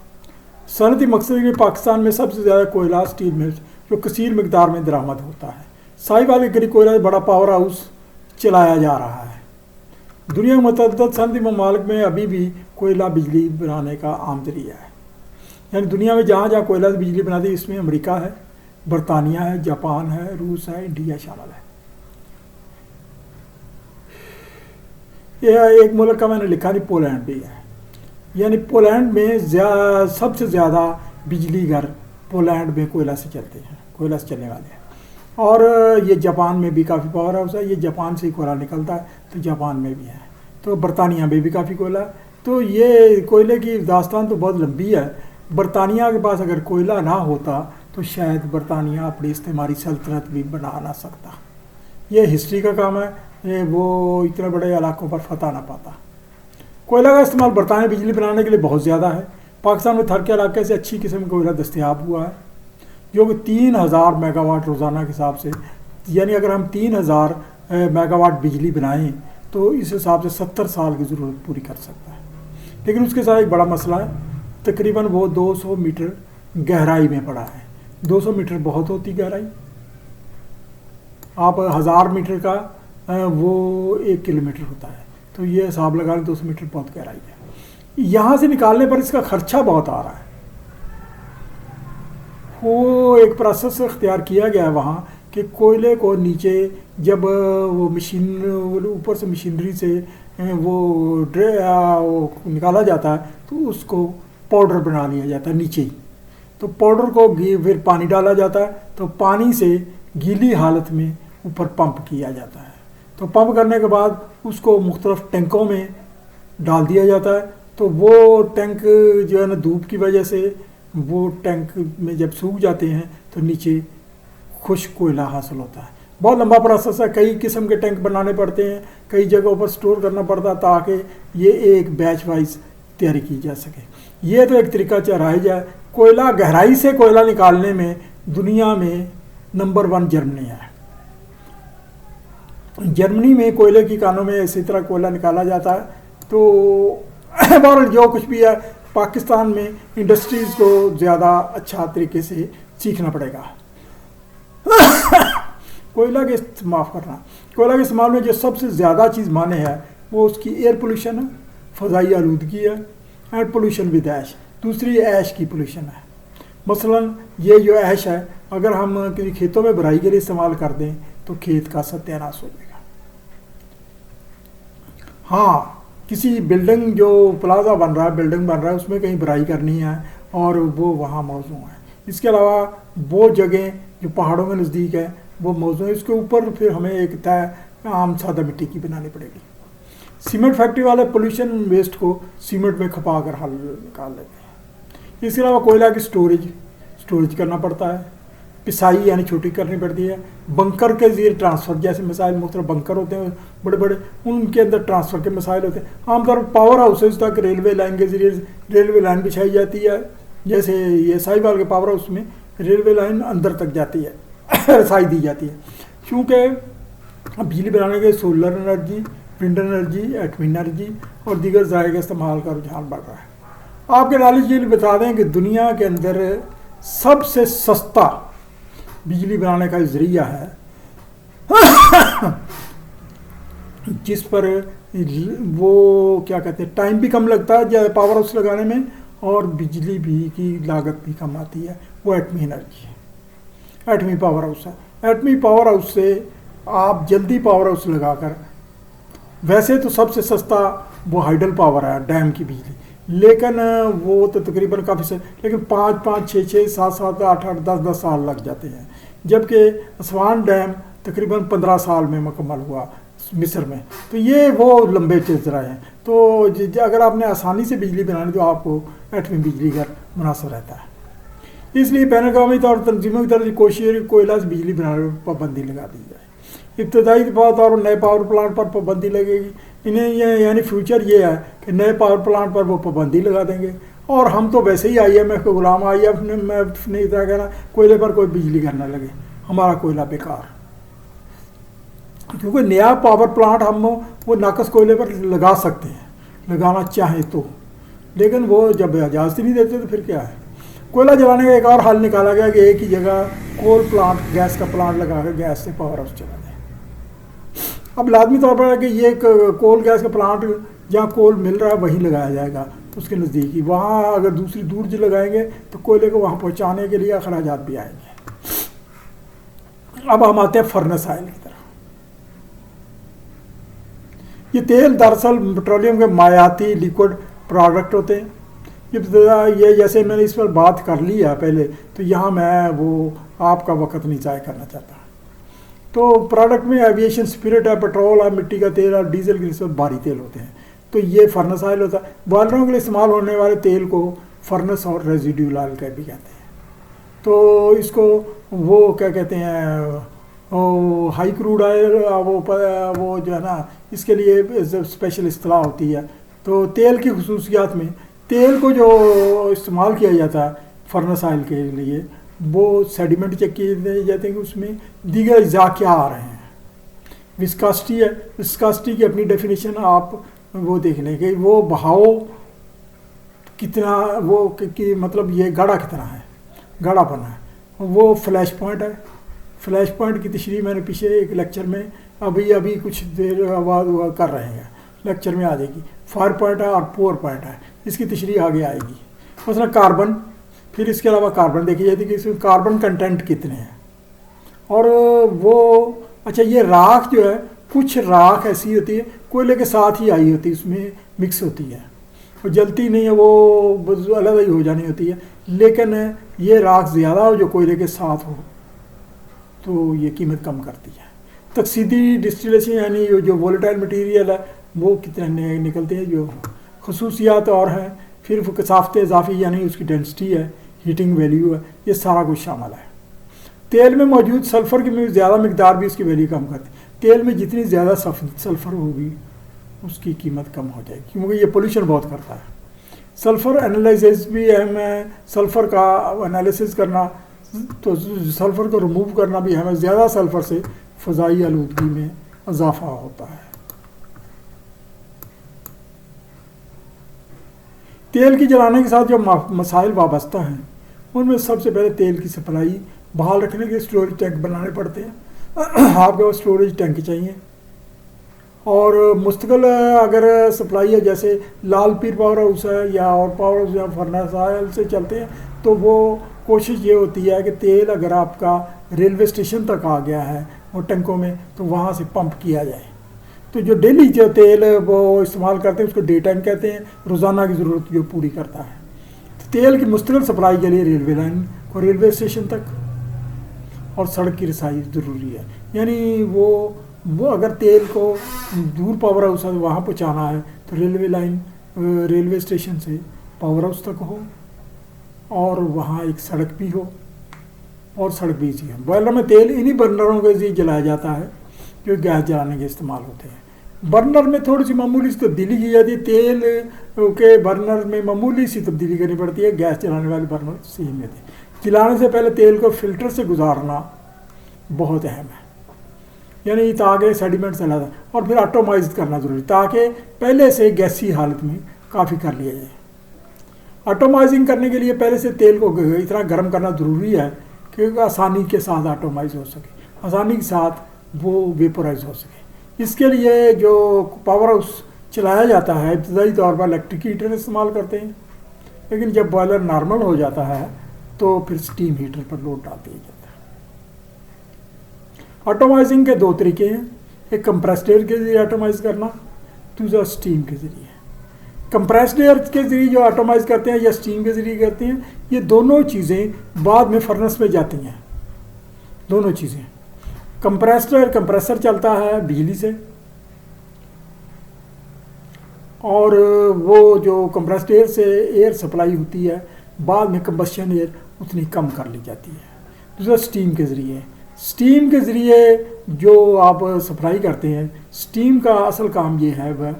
सनती मकसद के पाकिस्तान में सबसे ज़्यादा कोयला स्टील में जो कसीर मकदार में दरामद होता है। साहिवाल के करीब कोयला बड़ा पावर हाउस चलाया जा रहा है। दुनिया के मुतअद्दिद सनती ममालिक में अभी भी कोयला बिजली बनाने का आम जरिया है। यानी दुनिया में जहाँ जहाँ कोयला से बिजली बनाती है इसमें अमेरिका है, बरतानिया है, जापान है, रूस है, इंडिया शामिल है। यह एक मुल्क का मैंने लिखा नहीं, पोलैंड भी है। यानी पोलैंड में सबसे ज़्यादा बिजली घर पोलैंड में कोयला से चलते हैं, कोयला से चलने वाले हैं। और ये जापान में भी काफ़ी पावर हाउस है, ये जापान से ही कोयला निकलता है तो जापान में भी है। तो बरतानिया में भी काफ़ी कोयला है। तो ये कोयले की दास्तान तो बहुत लंबी है। बरतानिया के पास अगर कोयला ना होता तो शायद बरतानिया अपनी इस्तेमारी सल्तनत भी बना ना सकता। ये हिस्ट्री का काम है, ये वो इतने बड़े इलाकों पर फतह ना पाता। कोयला का इस्तेमाल बरतानिया बिजली बनाने के लिए बहुत ज़्यादा है। पाकिस्तान में थर के इलाके से अच्छी किस्म का कोयला दस्तयाब हुआ है जो कि 3000 मेगावाट रोज़ाना के हिसाब से, यानी अगर हम 3000 मेगावाट बिजली बनाएं तो इस हिसाब से 70 साल की ज़रूरत पूरी कर सकता है। लेकिन उसके साथ एक बड़ा मसला है, तकरीबन वो 200 मीटर गहराई में पड़ा है। 200 मीटर बहुत होती गहराई। आप 1000 मीटर का वो 1 किलोमीटर होता है, तो ये हिसाब लगा लें 200 मीटर बहुत गहराई है। यहाँ से निकालने पर इसका खर्चा बहुत आ रहा है। वो एक प्रोसेस इख्तियार किया गया है वहाँ कि कोयले को नीचे जब वो ऊपर से मशीनरी से वो निकाला जाता है तो उसको पाउडर बना लिया जाता है नीचे ही। तो पाउडर को फिर पानी डाला जाता है, तो पानी से गीली हालत में ऊपर पंप किया जाता है। तो पंप करने के बाद उसको मुख्तलिफ टैंकों में डाल दिया जाता है। तो वो टैंक जो है ना धूप की वजह से वो टैंक में जब सूख जाते हैं तो नीचे खुश्क कोयला हासिल होता है। बहुत लंबा प्रोसेस है, कई किस्म के टैंक बनाने पड़ते हैं, कई जगहों पर स्टोर करना पड़ता है ताकि ये एक बैच वाइज तैयारी की जा सके। ये तो एक तरीका राइज है। कोयला गहराई से कोयला निकालने में दुनिया में नंबर 1 जर्मनी है। जर्मनी में कोयले की कानों में इसी तरह कोयला निकाला जाता है। तो बहरहाल जो कुछ भी है, पाकिस्तान में इंडस्ट्रीज़ को ज़्यादा अच्छा तरीके से सीखना पड़ेगा। कोयला के कोयला के इस्तेमाल में जो सबसे ज़्यादा चीज़ माने है वो उसकी एयर पोल्यूशन है, फ़ज़ाई आलूदगी है, एयर पोल्यूशन विद ऐश। दूसरी ऐश की पोल्यूशन है। मसलन ये जो ऐश है अगर हम किसी खेतों में भराई के लिए इस्तेमाल कर दें तो खेत का सत्यानाश हो जाएगा। हाँ, किसी बिल्डिंग जो प्लाजा बन रहा है, बिल्डिंग बन रहा है, उसमें कहीं भराई करनी है और वो वहाँ मौजू है। इसके अलावा वो जगह जो पहाड़ों के नज़दीक है वो मौजू है, इसके ऊपर फिर हमें एक तय आम सादा मिट्टी की बनानी पड़ेगी। सीमेंट फैक्ट्री वाले पोल्यूशन वेस्ट को सीमेंट में खपा कर हल निकाल लेते हैं। इसके अलावा कोयला की स्टोरेज करना पड़ता है, पिसाई यानी छोटी करनी पड़ती है, बंकर के जरिए ट्रांसफ़र जैसे मसाइल, मुख्तलिफ बंकर होते हैं बड़े बड़े, उनके अंदर ट्रांसफ़र के मसाइल होते हैं। आमतौर पर पावर हाउसेज तक रेलवे लाइन के जरिए रेलवे लाइन बिछाई जाती है। जैसे ये साहिवाल के पावर हाउस में रेलवे लाइन अंदर तक जाती है, रसाई दी जाती है। क्योंकि बिजली बनाने के सोलर एनर्जी, विंड एनर्जी, एटमी एनर्जी और दीगर ज़राए के इस्तेमाल का रुझान बढ़ रहा है। आपके नॉलेज के लिए बता दें कि दुनिया के अंदर सबसे सस्ता बिजली बनाने का जरिया है जिस पर वो क्या कहते हैं, टाइम भी कम लगता है ज़्यादा पावर हाउस लगाने में और बिजली भी की लागत भी कम आती है, वो एटमी एनर्जी है, एटमी पावर हाउस है। एटमी पावर हाउस से आप जल्दी पावर हाउस लगाकर, वैसे तो सबसे सस्ता वो हाइडल पावर है, डैम की बिजली, लेकिन वो तो तकरीबन काफ़ी से, लेकिन 5-5, 6-6, 7-7, 8-8, 10-10 साल लग जाते हैं। जबकि असवान डैम तकरीबन 15 साल में मुकम्मल हुआ मिस्र में। तो ये वो लंबे चल रहे हैं। तो अगर आपने आसानी से बिजली बनानी तो आपको एटमी बिजली घर मुनासिब रहता है। इसलिए बैन अवी तौर पर तंजीमों की तरफ से कोशिश है कि कोयला से बिजली बनाने पर पाबंदी लगा दी जाए। इब्तदाई तौर पर नए पावर प्लांट पर पाबंदी लगेगी। इन्हें यानी फ्यूचर ये है कि नए पावर प्लांट पर वो पाबंदी लगा देंगे, और हम तो वैसे ही IMF के गुलाम, IMF ने इतना कहना कोयले पर कोई बिजली करने लगे, हमारा कोयला बेकार। क्योंकि नया पावर प्लांट हम वो नाकस कोयले पर लगा सकते हैं, लगाना चाहें तो, लेकिन वो जब इजाज़त नहीं देते तो फिर क्या है। कोयला जलाने का एक और हल निकाला गया कि एक ही जगह कोल प्लांट, गैस का प्लांट लगा कर गैस से पावर हाउस चला जाए। अब लाजमी तौर पर है कि ये कोल गैस का प्लांट जहाँ कोल मिल रहा है वहीं लगाया जाएगा, उसके नज़दीक ही। वहाँ अगर दूसरी दूर जो लगाएंगे तो कोयले को वहाँ पहुँचाने के लिए अखराजात भी आएंगे। अब हम आते हैं फर्नेस ऑयल की तरफ। ये तेल दरअसल पेट्रोलियम के मायाती लिक्विड प्रोडक्ट होते हैं। ये जैसे मैंने इस पर बात कर ली है पहले, तो यहाँ मैं वो आपका वक्त नहीं ज़ाया करना चाहता। तो प्रोडक्ट में एविएशन स्पिरिट है, पेट्रोल है, मिट्टी का तेल और डीजल के सब भारी तेल होते हैं। तो ये फर्नेस ऑयल होता है। बॉयलरों के लिए इस्तेमाल होने वाले तेल को फर्नेस और रेजिड्यूल ऑयल का भी कहते हैं। तो इसको वो क्या कहते हैं, हाई क्रूड ऑयल, वो जो है ना, इसके लिए स्पेशल इस्तेलाह होती है। तो तेल की खुसूसियात में तेल को जो इस्तेमाल किया जाता है फर्नेस ऑयल के लिए, वो सेडिमेंट चेक किए जाते हैं कि उसमें दीगर अज्जा क्या आ रहे हैं। विस्कासिटी है, विस्कासिटी की अपनी डेफिनेशन आप वो देख लें कि वो बहाव कितना, वो कि मतलब ये गाढ़ा कितना है, गाढ़ापन है। वो फ्लैश पॉइंट है। फ्लैश पॉइंट की तशरीह मैंने पीछे एक लेक्चर में अभी कुछ देर बाद कर रहे हैं, लेक्चर में आ जाएगी। फायर पॉइंट है और पोर पॉइंट है, इसकी तशरीह आगे आएगी। मसलन कार्बन, फिर इसके अलावा कार्बन देखी जाती है कि इसमें कार्बन कंटेंट कितने हैं। और वो अच्छा, ये राख जो है, कुछ राख ऐसी होती है कोयले के साथ ही आई होती है, उसमें मिक्स होती है, वो जलती नहीं है, वो अलग ही हो जानी होती है। लेकिन ये राख ज़्यादा हो जो कोयले के साथ हो तो ये कीमत कम करती है। तकसीदी डिस्टिलेशन यानी जो वोलेटाइल मटीरियल है वो कितने निकलते हैं, जो खसूसियात और हैं। फिर वो कसाफ़त इजाफ़ी यानी उसकी डेंसिटी है, हीटिंग वैल्यू है, ये सारा कुछ शामिल है। तेल में मौजूद सल्फ़र की ज़्यादा मकदार भी उसकी वैल्यू कम करती है। तेल में जितनी ज़्यादा सल्फ़र होगी उसकी कीमत कम हो जाएगी, क्योंकि ये पोल्यूशन बहुत करता है। सल्फ़र एनालिसिस भी अहम है। सल्फ़र का एनालिसिस करना, तो सल्फ़र को रिमूव करना भी हमें, ज़्यादा सल्फ़र से फ़ज़ाई आलूदगी में इजाफ़ा होता है। तेल की जलाने के साथ जो मसाइल वाबस्ता हैं उनमें सबसे पहले तेल की सप्लाई बहाल रखने के लिए स्टोरेज टैंक बनाने पड़ते हैं। आपके पास स्टोरेज टैंक चाहिए। और मुस्तकिल अगर सप्लाई है, जैसे लाल पीर पावर हाउस है या और पावर हाउस या फर्नेस ऑयल से चलते हैं, तो वो कोशिश ये होती है कि तेल अगर आपका रेलवे स्टेशन तक आ गया है वो टैंकों में, तो वहाँ से पंप किया जाए। तो जो डेली जो तेल वो इस्तेमाल करते हैं उसको डे टैंक कहते हैं, रोज़ाना की ज़रूरत जो पूरी करता है। तो तेल की मुस्तकिल सप्लाई के लिए रेलवे लाइन को रेलवे स्टेशन तक और सड़क की रसाई ज़रूरी है। यानी वो अगर तेल को दूर पावर हाउस है वहाँ पहुँचाना है तो रेलवे लाइन रेलवे स्टेशन से पावर हाउस तक हो, और वहाँ एक सड़क भी हो, और सड़क भी इसी है। बॉयलर में तेल इन्हीं बर्नरों के जरिए जलाया जाता है जो गैस जलाने के इस्तेमाल होते हैं। बर्नर में थोड़ी सी मामूली सी तब्दीली की जाती है। तेल के बर्नर में मामूली सी तब्दीली करनी पड़ती है, गैस जलाने वाले बर्नर सेम में थे। जलाने से पहले तेल को फिल्टर से गुजारना बहुत अहम है, यानी ताकि सेडिमेंट से अलग, और फिर ऑटोमाइज करना ज़रूरी, ताकि पहले से गैसी हालत में काफ़ी कर लिया जाए। ऑटोमाइजिंग करने के लिए पहले से तेल को इतना गर्म करना ज़रूरी है कि आसानी के साथ ऑटोमाइज हो सके, आसानी के साथ वो वेपोराइज हो सके। इसके लिए जो पावर हाउस चलाया जाता है इब्तदाई तौर पर इलेक्ट्रिक हीटर इस्तेमाल करते हैं, लेकिन जब बॉयलर नॉर्मल हो जाता है तो फिर स्टीम हीटर पर लोड डाल दिया जाता है। ऑटोमाइजिंग के दो तरीके हैं, एक कंप्रेस्ड एयर के जरिए ऑटोमाइज करना, दूसरा स्टीम के ज़रिए। कंप्रेस्ड एयर के ज़रिए जो ऑटोमाइज करते हैं या स्टीम के ज़रिए करते हैं, ये दोनों चीज़ें बाद में फर्नेस में जाती हैं। दोनों चीज़ें, कंप्रेस्ड एयर कंप्रेसर चलता है बिजली से, और वो जो कंप्रेस्ड एयर से एयर सप्लाई होती है, बाद में कंबस्शन एयर उतनी कम कर ली जाती है। दूसरा स्टीम के ज़रिए, स्टीम के ज़रिए जो आप सप्लाई करते हैं, स्टीम का असल काम ये है वह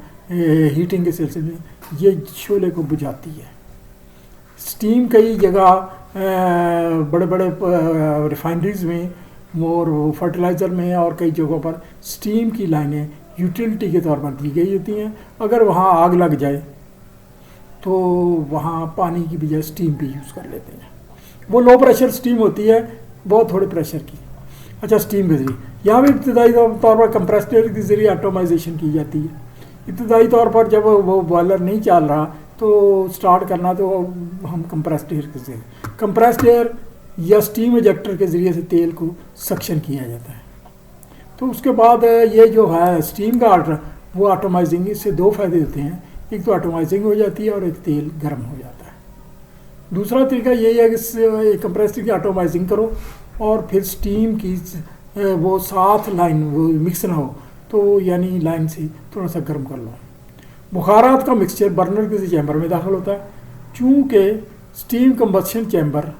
हीटिंग के सिलसिले में ये शोले को बुझाती है। स्टीम कई जगह बड़े बड़े रिफाइनरीज में और फर्टिलाइज़र में और कई जगहों पर स्टीम की लाइनें यूटिलिटी के तौर पर दी गई होती हैं। अगर वहाँ आग लग जाए तो वहाँ पानी की बजाय स्टीम भी यूज़ कर लेते हैं। वो लो प्रेशर स्टीम होती है, बहुत थोड़े प्रेशर की। अच्छा, स्टीम के ज़रिए यहाँ भी इब्तदाई तौर पर कंप्रेस्ड एयर के ज़रिए एटोमाइजेशन की जाती है। इब्तदाई तौर पर जब वो बॉयलर नहीं चल रहा तो स्टार्ट करना तो हम कंप्रेस्ड एयर के ज़रिए, कंप्रेस्ड एयर या स्टीम इजेक्टर के ज़रिए से तेल को सक्शन किया जाता है। तो उसके बाद ये जो है स्टीम का आर्डर वो एटोमाइजिंग, इससे दो फायदे होते हैं, एक तो एटोमाइजिंग हो जाती है और एक तेल गर्म हो जाता है। दूसरा तरीका यही है कि कंप्रेसर की एटोमाइजिंग करो और फिर स्टीम की वो साथ लाइन वो मिक्स ना हो, तो यानी लाइन से थोड़ा सा गर्म कर लो। बुखारात का मिक्सचर बर्नर किसी चैम्बर में दाखिल होता है। चूँकि स्टीम कंबस्शन चैम्बर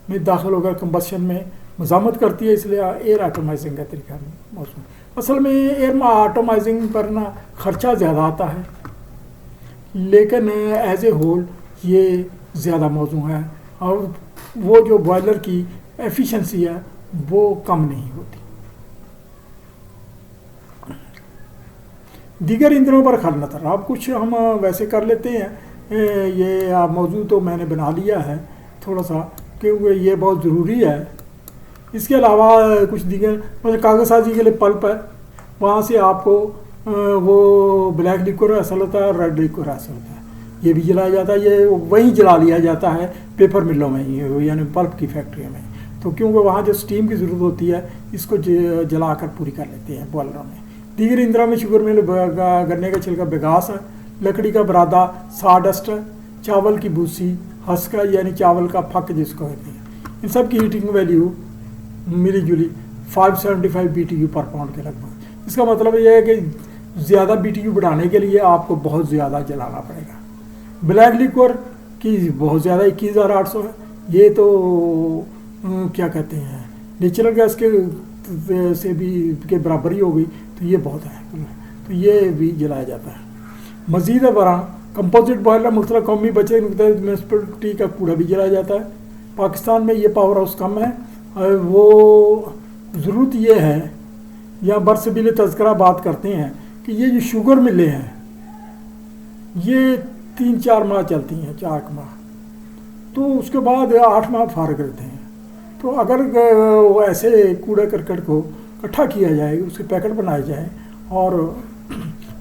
में दाखिल होकर कंबस्शन में मज़ामत करती है, इसलिए एयर एटोमाइजिंग का तरीका मौजूद। असल में एयर एटोमाइजिंग पर ना खर्चा ज़्यादा आता है, लेकिन एज ए होल ये ज़्यादा मौजू है और वो जो बॉयलर की एफिशिएंसी है वो कम नहीं होती। दीगर ईंधनों पर खलनतर, अब कुछ हम वैसे कर लेते हैं। ये मौजू तो मैंने बना लिया है थोड़ा सा, क्योंकि ये बहुत ज़रूरी है। इसके अलावा कुछ दीगर मतलब कागज़ साजी के लिए पल्प है, वहाँ से आपको वो ब्लैक लिक्विड हासिल होता है और रेड लिक्विड हासिल होता है, ये भी जलाया जाता है। ये वहीं जला लिया जाता है पेपर मिलों में ही, यानी पल्प की फैक्ट्रियों में। तो क्योंकि वहाँ जो स्टीम की ज़रूरत होती है इसको जलाकर पूरी कर लेते हैं बॉयलरों में। दीगर इंदिरा में शुगर मिल, गन्ने का छिलका बेगास है, लकड़ी का बरादा साडस्ट है, चावल की भूसी हस्क है, यानी चावल का फक जिसको कहते हैं। इन सब की हीटिंग वैल्यू मिली जुली 575 BTU पर पाउंड के लगभग। इसका मतलब ये है कि ज़्यादा BTU बढ़ाने के लिए आपको बहुत ज़्यादा जलाना पड़ेगा। ब्लैक लिक्विड की बहुत ज़्यादा 21,800 है, ये तो क्या कहते हैं नेचुरल गैस के से भी के बराबर ही हो गई, तो ये बहुत है, तो ये भी जलाया जाता है। मज़ीद बरा कंपोजिट बॉयलर मुख्तलिफ कौमी बचे म्यूनसिपलिटी का कूड़ा भी जलाया जाता है। पाकिस्तान में ये पावर हाउस कम है, वो ज़रूरत ये है, या बरसबील तज़करा बात करते हैं कि ये जो शुगर मिलें हैं ये 3-4 माह चलती हैं, 4 माह, तो उसके बाद 8 माह फारग रहते हैं। तो अगर वो ऐसे कूड़ा करकट को इकट्ठा किया जाए, उसके पैकेट बनाए जाए और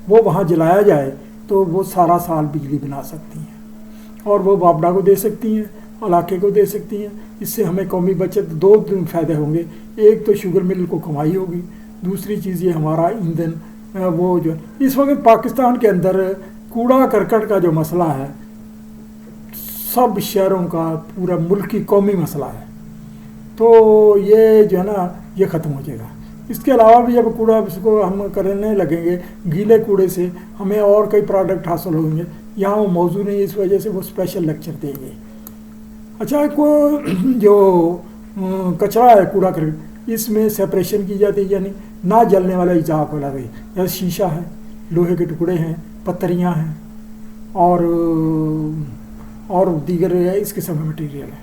वो वहाँ जलाया जाए, तो वो सारा साल बिजली बना सकती हैं और वो बापडा को दे सकती हैं, इलाके को दे सकती हैं। इससे हमें कौमी बचत 2 फ़ायदे होंगे, एक तो शुगर मिल को कमाई होगी, दूसरी चीज़ ये हमारा ईंधन वो जो इस वक्त पाकिस्तान के अंदर कूड़ा करकट का जो मसला है सब शहरों का पूरा मुल्क की कौमी मसला है, तो ये जो है ना ये ख़त्म हो जाएगा। इसके अलावा भी जब कूड़ा इसको हम करने लगेंगे, गीले कूड़े से हमें और कई प्रोडक्ट हासिल होंगे, यहाँ वो मौजूद नहीं, इस वजह से वो स्पेशल लेक्चर देंगे। अच्छा, को जो कचरा है कूड़ा करकट, इसमें सेपरेशन की जाती है, यानी ना जलने वाला इजाक वाला रही, जैसे शीशा है, लोहे के टुकड़े हैं, पत्थरियाँ हैं और दीगर इस किस्म का मटीरियल है।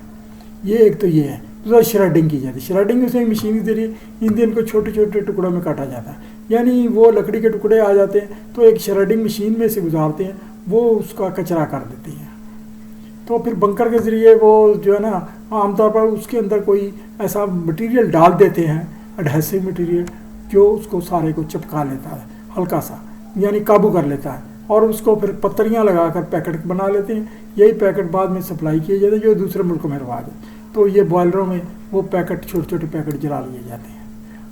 ये एक तो ये है। दूसरा श्रेडिंग की जाती है, श्रेडिंग उसमें मशीन के जरिए ईंधन को छोटे छोटे टुकड़ों में काटा जाता है, यानी वो लकड़ी के टुकड़े आ जाते हैं तो एक श्रेडिंग मशीन में से गुजारते हैं, वो उसका कचरा कर देती है। तो फिर बंकर के ज़रिए वो जो है ना आमतौर पर उसके अंदर कोई ऐसा मटेरियल डाल देते हैं, एडहेसिव मटेरियल, जो उसको सारे को चिपका लेता है, हल्का सा, यानी काबू कर लेता है, और उसको फिर पत्तरियाँ लगाकर पैकेट बना लेते हैं। यही पैकेट बाद में सप्लाई किए जाते हैं जो दूसरे मुल्कों में रवाज है, तो ये बॉयलरों में वो पैकेट छोटे छोटे पैकेट जला लिए जाते हैं।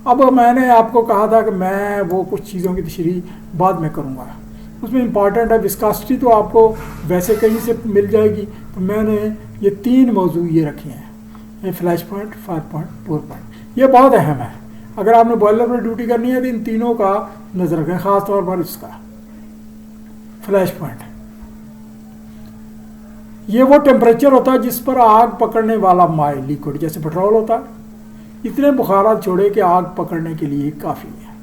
अब मैंने आपको कहा था कि मैं वो कुछ चीज़ों की तशरीह बाद में करूँगा, उसमें इम्पॉर्टेंट है विस्कासिटी, तो आपको वैसे कहीं से मिल जाएगी, तो मैंने ये 3 मौजू ये रखे हैं, ये flash point, fire point, pour point, ये बहुत अहम है। अगर आपने बॉयलर पर ड्यूटी करनी है तो इन तीनों का नज़र रखें, ख़ास तौर पर इसका फ्लैश पॉइंट, ये वो टेम्परेचर होता है जिस पर आग पकड़ने वाला माय लिक्विड जैसे पेट्रोल होता है इतने बुखारात छोड़े कि आग पकड़ने के लिए काफ़ी है।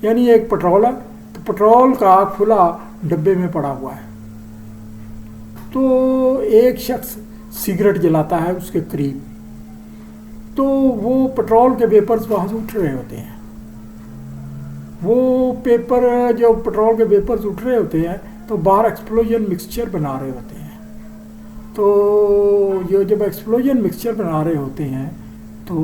यानी एक पेट्रोल है तो पेट्रोल का खुला डब्बे में पड़ा हुआ है, तो एक शख्स सिगरेट जलाता है उसके करीब, तो वो पेट्रोल के वेपर्स वहाँ से उठ रहे होते हैं। वो पेपर जो पेट्रोल के वेपर्स उठ रहे होते हैं तो बाहर एक्सप्लोजन मिक्सचर बना रहे होते हैं। तो ये जब एक्सप्लोजन मिक्सचर बना रहे होते हैं तो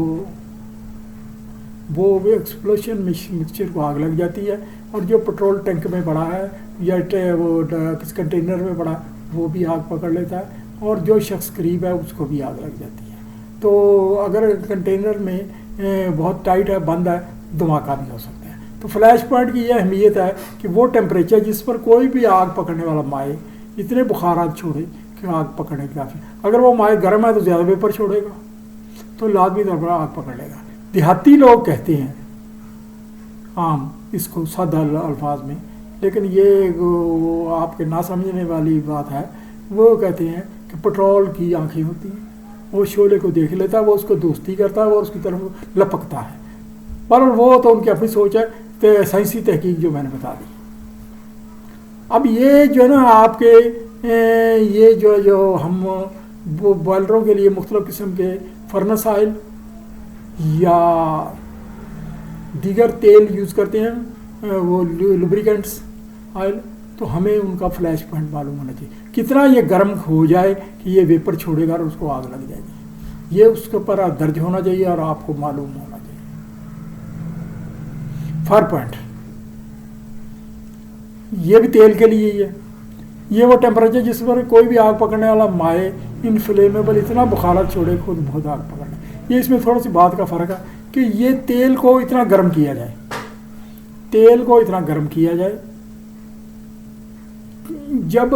वो एक्सप्लोजन मिक्सचर को आग लग जाती है और जो पेट्रोल टैंक में पड़ा है या वो किस कंटेनर में पड़ा वो भी आग पकड़ लेता है और जो शख्स करीब है उसको भी आग लग जाती है। तो अगर कंटेनर में बहुत टाइट है, बंद है, धमाका भी हो सकता है। तो फ्लैश पॉइंट की यह अहमियत है कि वो टेम्परेचर जिस पर कोई भी आग पकड़ने वाला माए इतने बुखारात छोड़े कि आग पकड़ने की काफ़ी। अगर वो माए गर्म है तो ज़्यादा वेपर छोड़ेगा तो लाजमी तौर पर आग पकड़ लेगा। देहाती लोग कहते हैं आम इसको सादा अल्फाज में, लेकिन ये आपके ना समझने वाली बात है। वो कहते हैं कि पेट्रोल की आंखें होती हैं, वो शोले को देख लेता है, वो उसको दोस्ती करता है, वो उसकी तरफ लपकता है। पर वो तो उनकी अपनी सोच है, तो साइंसी तहकीक जो मैंने बता दी। अब ये जो है ना आपके ये जो हम वो बॉयलरों के लिए मुख्तलिफ़ किस्म के फर्नेस ऑयल या दीगर तेल यूज़ करते हैं, वो लुब्रिकेंट्स ऑयल, तो हमें उनका फ्लैश पॉइंट मालूम होना चाहिए। कितना ये गर्म हो जाए कि ये वेपर छोड़ेगा और उसको आग लग जाएगी, ये उसके ऊपर दर्ज होना चाहिए और आपको मालूम होना चाहिए। फायर पॉइंट ये भी तेल के लिए ही है। ये वो टेम्परेचर जिस पर कोई भी आग पकड़ने वाला माए इनफ्लेमेबल इतना बुखारात छोड़े खुद बहुत आग पकड़ना। ये इसमें थोड़ी सी बात का फ़र्क है कि ये तेल को इतना गर्म किया जाए, तेल को इतना गर्म किया जाए जब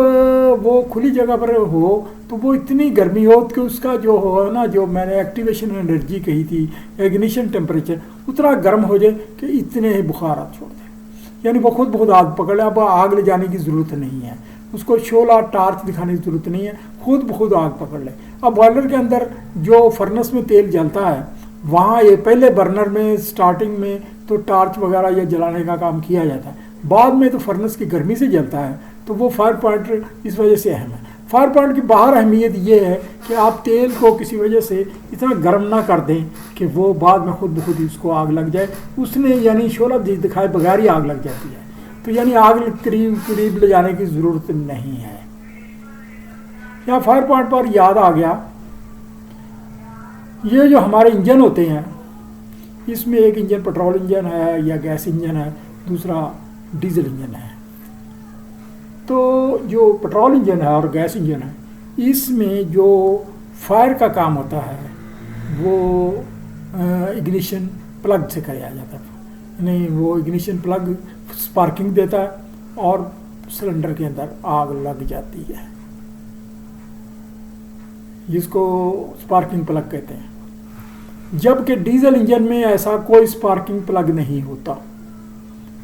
वो खुली जगह पर हो तो वो इतनी गर्मी हो कि उसका जो हो ना, जो मैंने एक्टिवेशन एनर्जी कही थी, इग्निशन टेम्परेचर उतना गर्म हो जाए कि इतने ही बुखारात छोड़ दे। यानी वो खुद बहुत आग पकड़ ले। अब आग ले जाने की ज़रूरत नहीं है, उसको शोला टार्च दिखाने की ज़रूरत नहीं है, खुद ब खुद आग पकड़ ले। अब बॉयलर के अंदर जो फर्नेस में तेल जलता है वहाँ ये पहले बर्नर में स्टार्टिंग में तो टार्च वगैरह या जलाने का काम किया जाता है, बाद में तो फर्नेस की गर्मी से जलता है, तो वो फायर पॉइंट इस वजह से अहम है। फायर पॉइंट की बाहर अहमियत ये है कि आप तेल को किसी वजह से इतना गर्म ना कर दें कि वो बाद में खुद ब खुद उसको आग लग जाए। उसने यानी शोला दिखाए बगैर ही आग लग जाती है, तो यानी आग करीब ले जाने की ज़रूरत नहीं है। यहाँ फायर पॉइंट पर याद आ गया, ये जो हमारे इंजन होते हैं इसमें एक इंजन पेट्रोल इंजन है या गैस इंजन है, दूसरा डीजल इंजन है। तो जो पेट्रोल इंजन है और गैस इंजन है इसमें जो फायर का काम होता है वो इग्निशन प्लग से किया जाता है। नहीं, वो इग्निशन प्लग स्पार्किंग देता है और सिलेंडर के अंदर आग लग जाती है, जिसको स्पार्किंग प्लग कहते हैं। जबकि डीजल इंजन में ऐसा कोई स्पार्किंग प्लग नहीं होता।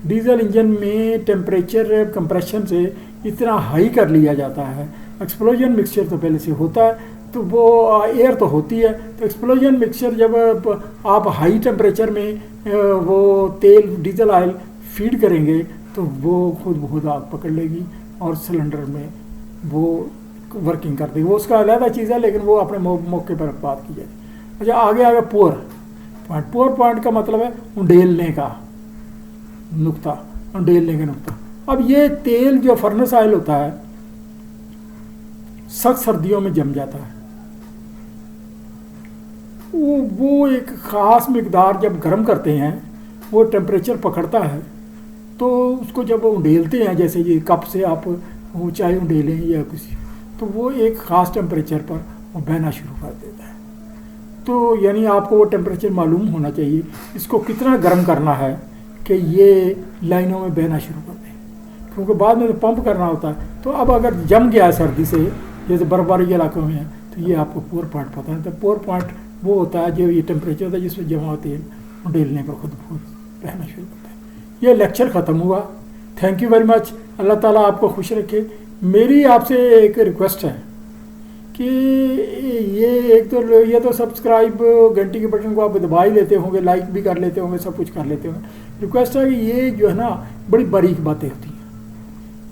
डीजल इंजन में टेम्परेचर कंप्रेशन से इतना हाई कर लिया जाता है, एक्सप्लोजन मिक्सचर तो पहले से होता है, तो वो एयर तो होती है, तो एक्सप्लोजन मिक्सचर जब आप हाई टेम्परेचर में वो तेल डीजल ऑयल फीड करेंगे तो वो खुद बहुत आग पकड़ लेगी और सिलेंडर में वो वर्किंग कर देगी। वो उसका अलग चीज़ है, लेकिन वो अपने मौके पर बात की जाए। अच्छा, आगे पोर पॉइंट। पोर पॉइंट का मतलब है उंडेलने का नुक्ता, उंडेलने का नुक्ता। अब ये तेल जो फर्नेस ऑयल होता है सख्त सर्दियों में जम जाता है। वो एक ख़ास मिकदार जब गर्म करते हैं वो टेम्परेचर पकड़ता है, तो उसको जब उंडेलते हैं, जैसे ये कप से आप चाय उंडेलें या किसी, तो वो एक ख़ास टेम्परेचर पर वो बहना शुरू कर देता है। तो यानी आपको वो टेम्परेचर मालूम होना चाहिए इसको कितना गर्म करना है कि ये लाइनों में बहना शुरू कर दे, क्योंकि बाद में तो पंप करना होता है। तो अब अगर जम गया है सर्दी से, जैसे बर्फबारी के इलाकों में है, तो ये आपको पोर पॉइंट पता है। तो पोर पॉइंट वो होता है जो ये टेम्परेचर होता है जिसमें जमा होती है उंडेलने पर खुद बहना शुरू करता है। ये लेक्चर ख़त्म हुआ। Thank you very much. Allah ताला आपको खुश रखे। मेरी आपसे एक रिक्वेस्ट है कि ये तो सब्सक्राइब घंटी के बटन को आप दबा ही लेते होंगे, लाइक भी कर लेते होंगे, सब कुछ कर लेते होंगे। रिक्वेस्ट है कि ये जो है ना बड़ी बारीक बातें होती हैं,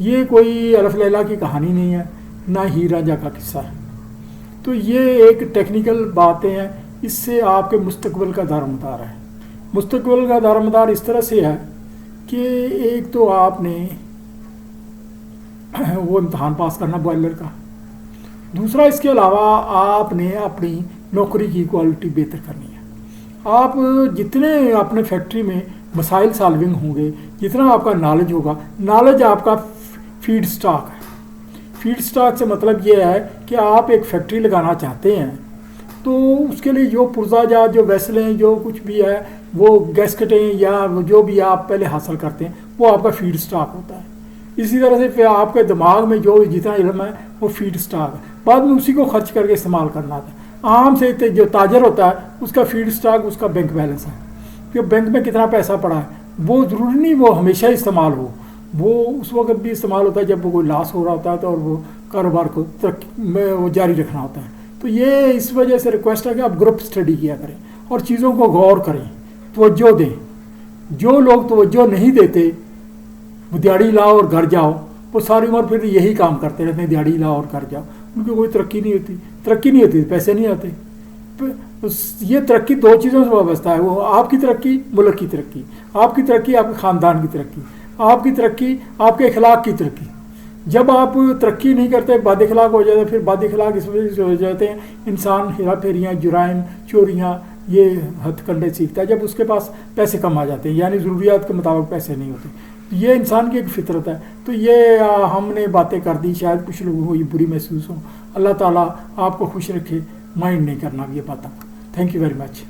ये कोई अलफ लैला की कहानी नहीं है, ना हीर रांझा का किस्सा है। तो ये एक टेक्निकल बातें हैं, इससे आपके मुस्तकबिल का दारोमदार है। मुस्तकबिल का दारोमदार इस तरह से है कि एक तो आपने वो इम्तहान पास करना बॉयलर का, दूसरा इसके अलावा आपने अपनी नौकरी की क्वालिटी बेहतर करनी है। आप जितने अपने फैक्ट्री में मसाइल सॉल्विंग होंगे, जितना आपका नॉलेज होगा, नॉलेज आपका फीड स्टॉक है। फीड स्टॉक से मतलब ये है कि आप एक फैक्ट्री लगाना चाहते हैं तो उसके लिए जो पुर्जाजात, जो वेसलें, जो कुछ भी है, वो गैसकटें या जो भी आप पहले हासिल करते हैं, वो आपका फीड स्टॉक होता है। इसी तरह से फिर आपके दिमाग में जो जितना इल्म है वो फीड स्टॉक है, बाद में उसी को खर्च करके इस्तेमाल करना था। आम से जो ताजर होता है उसका फीड स्टॉक उसका बैंक बैलेंस है कि बैंक में कितना पैसा पड़ा है, वो ज़रूरी नहीं वो हमेशा इस्तेमाल हो, वो उस वक्त भी इस्तेमाल होता है जब वो कोई लॉस हो रहा होता है तो और वो कारोबार को तरक्की में वो जारी रखना होता है। तो ये इस वजह से रिक्वेस्ट है कि आप ग्रुप स्टडी किया करें और चीज़ों को गौर करें, तवज्जो दें। जो लोग तवज्जो नहीं देते, वो दिहाड़ी लाओ और घर जाओ, वो सारी उम्र फिर यही काम करते रहते हैं, दिहाड़ी लाओ और घर जाओ, उनकी कोई तरक्की नहीं होती, पैसे नहीं आते। ये तरक्की दो चीज़ों से वाबस्ता है, वो आपकी तरक्की, मुल्क की तरक्की, आपकी तरक्की आपके ख़ानदान की तरक्की, आपकी तरक्की आपके अखलाक की तरक्की। जब आप तरक्की नहीं करते, बद अखलाक हो जाते, फिर बद अखलाक इस वजह से हो जाते हैं इंसान हेरा फेरियाँ, जुराइम, चोरियाँ, ये हथकंडे सीखता है जब उसके पास पैसे कम आ जाते हैं, यानी ज़रूरियात के मुताबिक पैसे नहीं होते। ये इंसान की एक फितरत है। तो ये हमने बातें कर दी, शायद कुछ लोगों को ये बुरी महसूस हो। अल्लाह ताला आपको खुश रखे, माइंड नहीं करना ये बातों। Thank you very much.